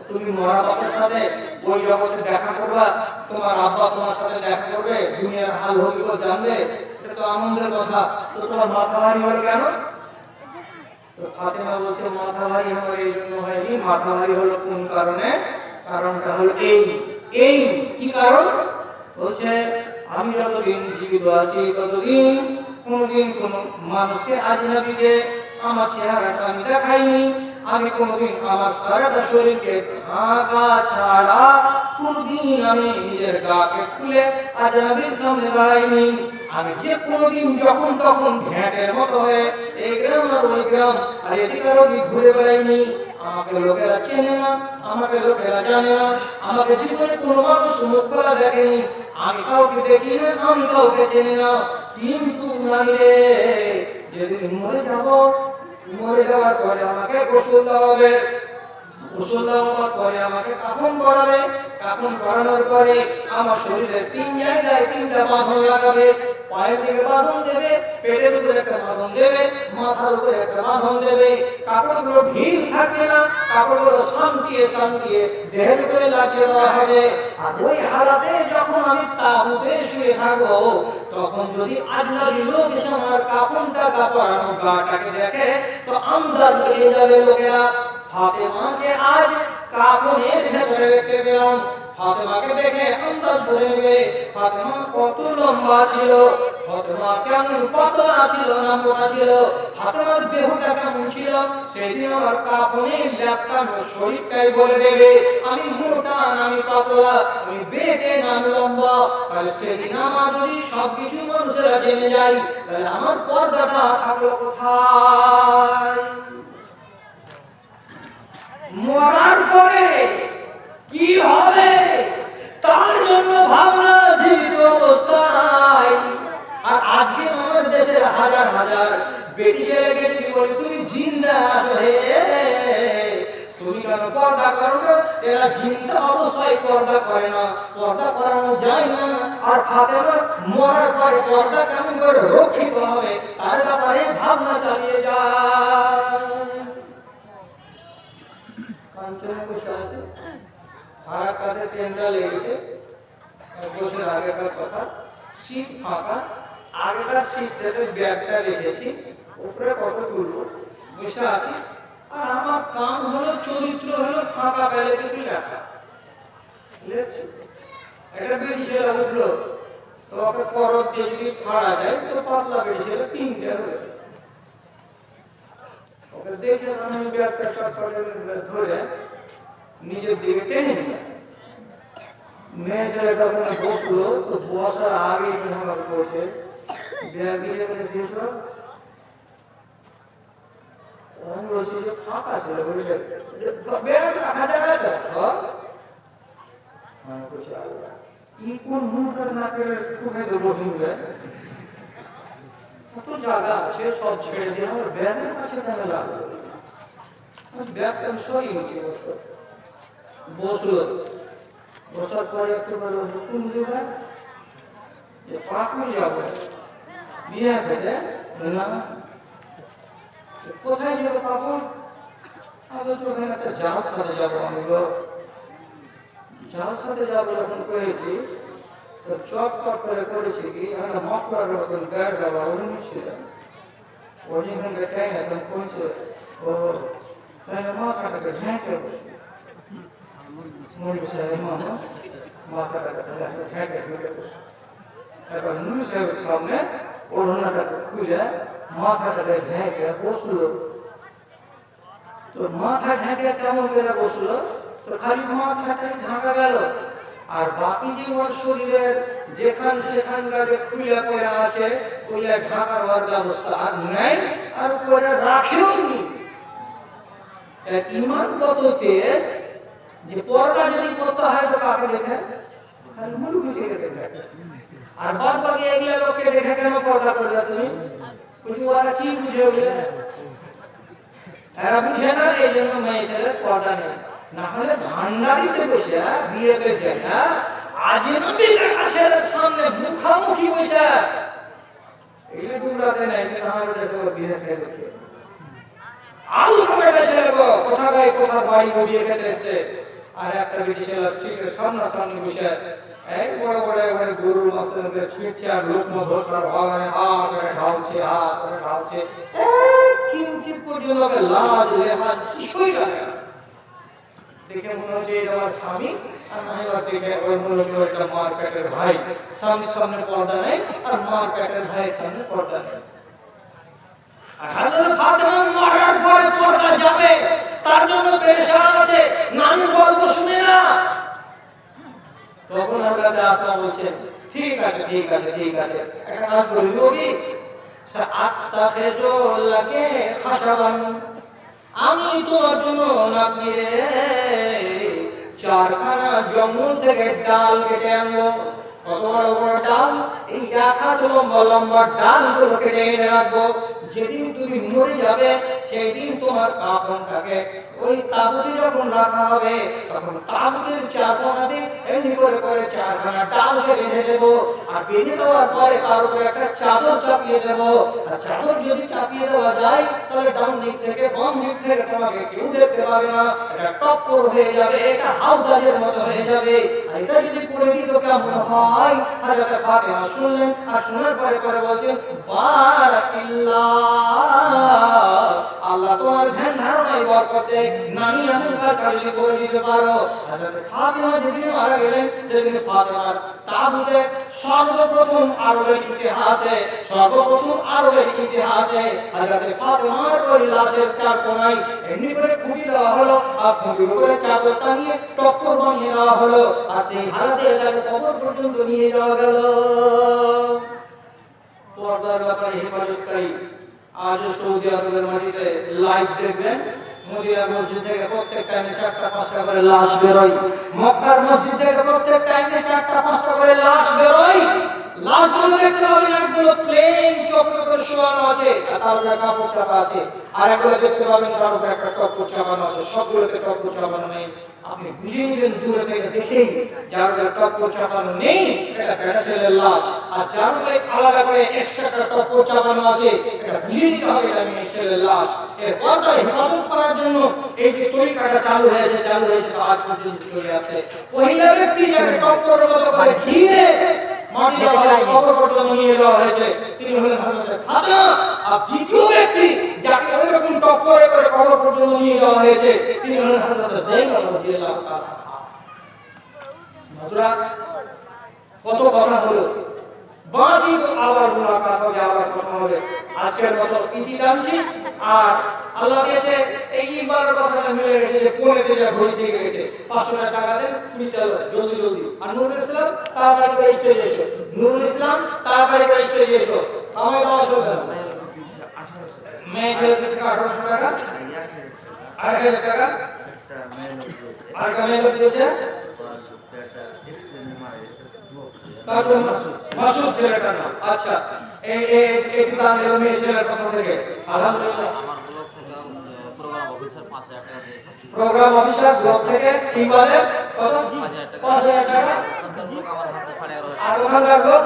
তুমি মরা বাপের সাথে ওই জগতে দেখা করবা, তোমার আব্বা তোমার সাথে দেখা করবে, দুনিয়ার হাল হকিকত জানবে, এটা তো আনন্দের কথা। তো তোমার মাথা ভারী হলো কেন? তো ফাতেমা বলছে, মাথা ভারী আমার এই জন্য হয়নি, মাথা ভারী হলো কোন কারণে? কারণটা হলো এই কি কারণ? বলছে, আমি যতদিন জীবিত আছি ততদিন কোনদিন কোন মানুষকে আজনবীকে আমার চেহারাটা আমি দেখাইনি, আমি কোনদিন আমার সারাটা শরীরকে ঢাকা ছাড়া কোনদিন আমি নিজের গাকে খুলে আজনবীর সামনে দাঁড়াইনি, আমি যে কোনদিন যখন তখন ঘ্যাটের মতো হয়ে এই গ্রাম আর ওই গ্রাম আর এদিকে আর ওদিক ঘুরে বেড়াইনি, আমাকে লোকেরা চেনে না, আমাকে লোকেরা জানে না, আমাকে জীবনে কোনো মানুষ মুখ খোলা দেখেনি, আমি কাউকে দেখি না, আমি কাউকে চিনি না, কিন্তু নারীরে যেদিন মরে যাব, মরে যাওয়ার পরে আমাকে গোসল দেওয়া হবে, গোসল দেওয়ার পরে আমাকে কাফন পরাবে, কাফন পরানোর পরে আমার শরীরে 3 জায়গায় 3টা বাঁধন লাগাবে, পায়ের দিকে বাঁধন দেবে, পেটের উপরে একটা বাঁধন দেবে, মাথার উপরে একটা বাঁধন দেবে, কাপড়গুলো ঢিল থাকবে না, কাপড়গুলো শান্তিয়ে দেহের উপরে লাগিয়ে দেওয়া হবে। আর ওই হালাতে যখন আমি তাঁবুতে শুয়ে থাকবো, তখন যদি আজনবী লোক এসে আমার কাফনটা পরানো গাটাকে দেখে, তো আন্দাজ পেয়ে যাবে লোকেরা ফাতেমাকে আজ কাফনের ভেতরে রেখে দিলাম। ফাতেমাকে দেখে আন্দাজ করে নেবে ফাতেমা কত লম্বা ছিল, ফাতেমা কেমন পাতলা ছিল না মোটা ছিল, ফাতেমার দেহটা কেমন ছিল, সেদিন আমার কাফনের ল্যাপটা শরীরটাই বলে দেবে আমি মোটা না আমি পাতলা, আমি বেটে না আমি লম্বা। তাহলে সেদিন আমার যদি সবকিছু মানুষেরা জেনে যায়, তাহলে আমার পর্দাটা থাকলো কোথায়? মরার পরে কি হবে তার জন্য ভাবনা জীবিত অবস্থায়। আর আজকে আমাদের দেশের হাজার হাজার বেটি ছেলেকে যদি বলি তুমি জিন্দা আছো, হে তুমি কেন পর্দা করো না? এরা জিন্দা অবস্থায় পর্দা করে না, পর্দা করানো যায় না। আর ফাতেমা মরার পরে পর্দা কেমন করে রক্ষিত হবে তার ব্যাপারে ভাবনা চালিয়ে যায়। কাঞ্চনে বসে আছে, আর কাঁধে ট্রেনটা লেগেছে, বছর আগেকার কথা, সিট ফাঁকা, আগেকার সিট থেকে ব্যাগটা রেখেছি, উপরে কত তুলবো, বসে আছি, আর আমার কাম হলো চরিত্র হলো ফাঁকা পেলে কিছু লেখা লেখছি। একটা বেটি ছেলে উঠলো, তো ওকে করত দিয়ে যদি ফাড়া যায় তো পাতলা বেটি ছেলে 3টে হয়ে ওকে দেখে আমি ব্যাগটা চটপটে ধরে নিজের দিকে টেনে নিলাম। মেয়ে ছেলেটা বসলো, তো বসার আগে আমাকে বলছে ব্যাগ দিয়ে দিয়েছ, আমি বলছি যে ফাঁকা ছিল, বলছে ব্যাগ রাখা যায় তো, আমি বলছি কি কোন মুখের নাকের খুবই বসে কত জায়গা আছে সব ছেড়ে দিয়ে আমার ব্যাগের কাছে কেন লাগলো ব্যাগ কেন সরি নিচে বসলো বসার পরে একটু বলো হুকুম দিবে যে পাকুড় যাবো বিয়ে খেতে না কোথায় যাবো পাকুড় আলোচ ওখানে একটা যাওয়ার সাথে যাবো আমি যাওয়ার সাথে যাবো যখন করেছি তো চটপট করে করেছি কি একটা মকলার মতন ব্যাগ দেওয়া ওরকম ছিল ওর যেখানে টাইম এখন পৌঁছে ও তাই মাথাটাকে ঢেঁকে বসে নুরুল সাহেব মাথাটাকে ঢেঁকে ঢেকে বসে এবার নুরুল সাহেবের সামনে ওড়নাটাকে খুলে মাথাটাকে ঢেকে বসলো তো মাথা ঢেকে কেমন করে বসলো তো খালি মাথাটাই ঢাকা গেল আর বাকি যে ওর শরীরের যেখান সেখানকারে খুলে পড়ে আছে ওইটা ঢাকার ব্যবস্থা আর নেই আর করে রাখেও নি ইমান কততে যে পর্দা যদি করতে হয় তো কাকে দেখে খালি মুলুকে দেখে আর বাদ বাকি এগুলা লোককে দেখে কেন পর্দা করলে তুমি বুঝি ওরা কি বুঝে ওগুলো এরা বুঝে না এই জন্য মেয়ে ছেলের পর্দা নেই না হলে ভান্ডারিতে বসে বিয়ে পেয়েছে না আজনবী বেটা ছেলের সামনে মুখামুখি বসে এইটা ডুবরাতে নাই কিন্তু আমাদের দেশে বিয়ে খেয়ে দেখে আলু বেটা ছেলে গো কোথা গায়ে কোথা বাড়ি বিয়ে খেতে এসে আর একটা বেটি ছেলে সিটের সামনাসামনি বসে এই বড় বড় এবারে গরুর মতো ছুটছে আর লোক মধ্যস্থার ভগবানে হাত করে ঢালছে কিঞ্চিত পর্যন্ত লাজ লেহাজ কিছুই লাগে না দেখে মনে হচ্ছে এটা আমার স্বামী আর মহিলা দেখে ওই মনে হচ্ছে একটা মার পেটের ভাই স্বামীর সামনে পর্দা নেই আর মার পেটের ভাইয়ের সামনে পর্দা নেই আর হযরত ফাতেমা মরার পরে পর্দা যাবে তার জন্য পেরেশান আছে নানির গল্প শুনে না তখন হযরত আসমা বলছেন ঠিক আছে একটা কাজ করি রবি সাআত্তাখিযু লাকে খাশাবান আমি তোমার জন্য নাকি রে চারখানা জঙ্গল থেকে ডাল কেটে আনবো কত বড় বড় ডাল এই এক হাত লম্বা ডালগুলো কেটে এনে রাখবো যেদিন তুমি মরে যাবে সেই দিন তোমার কাফনটাকে ওই তাবুতে যখন রাখা হবে তখন তাবুতের চারপাশে এমনি করে চারখানা ডালকে বেঁধে দেবো আর বেঁধে দেওয়ার পরে তার উপরে একটা চাদর চাপিয়ে দেবো আর চাদর যদি চাপিয়ে দেওয়া যায় তাহলে ডান দিক থেকে বাম দিক থেকে তোমাকে কেউ দেখতে পাবে না এটা টপ্পর হয়ে যাবে এটা হাউদাজের মতো হয়ে যাবে আর এটা যদি করে দিই তো কেমন হয় হযরত ফাতেমা শুনলেন আর শোনার পরে বলছেন বারাকাল্লাহ আল্লাহ তোমার ধ্যান ধারণায় বরকতে নানি এমন কাজ করে দিতে পারো হযরত ফাতেমা যেদিন মারা গেলেন সেদিন ফাতেমার তাবুতে সর্বপ্রথম আরবের ইতিহাসে হযরত ফাতেমার ওই লাশের চার কোণায় এমনি করে খুঁটি দেওয়া হলো আর খুঁটির উপরে চাদর টাঙিয়ে টক্কর বানিয়ে দেওয়া হলো আর সেই হালাতে তাকে কবর পর্যন্ত নিয়ে যাওয়া গেল পর্দার ব্যাপারে হেফাজতকারী আজ সৌদি আরবের মাটিতে লাইভ দেখবেন মদিনা মসজিদ থেকে প্রত্যেক টাইমে 4টা-5টা করে লাশ বেরোয় মক্কার মসজিদ থেকে প্রত্যেক টাইমে 4টা-5টা করে লাশ বেরোয় লাশগুলো দেখতে পাবেন একগুলো প্লেন চক্র করে শোয়ানো আছে আর তার উপরে কাপড় চাপা আছে আর একগুলো দেখতে পাবেন তার উপরে একটা কাপড় চাপানো আছে সবগুলোতে কাপড় চাপানো নেই আপনি বুঝে নিবেন দূরে থেকে দেখেই যার উপরে কাপড় চাপানো নেই এটা বেটা ছেলের লাশ আর যার উপরে আলাদা করে এক্সট্রা একটা কাপড় চাপানো আছে এটা বুঝে নিতে হবে এটা মেয়ে ছেলের লাশ এর পর্দায় হেফাজত করার জন্য এই যে তরিকাটা চালু হয়েছে তো আজ পর্যন্ত চলে আসে মহিলা ব্যক্তি যাকে কাপড়ের মতো করে ঘিরে মাটি দিয়ে কবর পর্যন্ত নিয়ে যাওয়া হয়েছে তিনি হলেন হযরত ফাতেমা আর দ্বিতীয় ব্যক্তি যাকে ওইরকম টপরে করে কবর পর্যন্ত নিয়ে যাওয়া হয়েছে তিনি হলেন হযরত যায়েনব রাদিয়াল্লাহু তাআলা বন্ধুরা কত কথা হলো বাঁচি আবার মুলাকাত হবে আবার কথা হবে আজকের মতো ইতি টানছি আর আল্লাহ দিয়েছে এই ইবারের কথাটা মিলে গেছে যে কোনেতে যা ঘড়ি ঠিক গেছে 500 টাকা দেন তুমি চলো জলদি আর নুরুল ইসলাম তাড়াতাড়ি করে স্টেজে এসো নুরুল ইসলাম তাড়াতাড়ি করে স্টেজে এসো আমায় দাও চলবে মেয়ে ছেলে থেকে 1800 টাকা 8000 টাকা আর কামে দিয়েছে তারপর মাসুদ ছেলেটার নাম আচ্ছা এই দান এলো মেয়ে ছেলের পক্ষ থেকে আলহামদুলিল্লাহ। আমার ব্লক থেকে প্রোগ্রাম অফিসার 5000 টাকা দিয়েছে। প্রোগ্রাম অফিসার ব্লক থেকে কি বলে কত 5000 টাকা আমার হাতে 11.5 আর ওখানকার লোক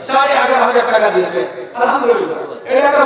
11,500 টাকা দিয়েছে আলহামদুলিল্লাহ। এটা একটা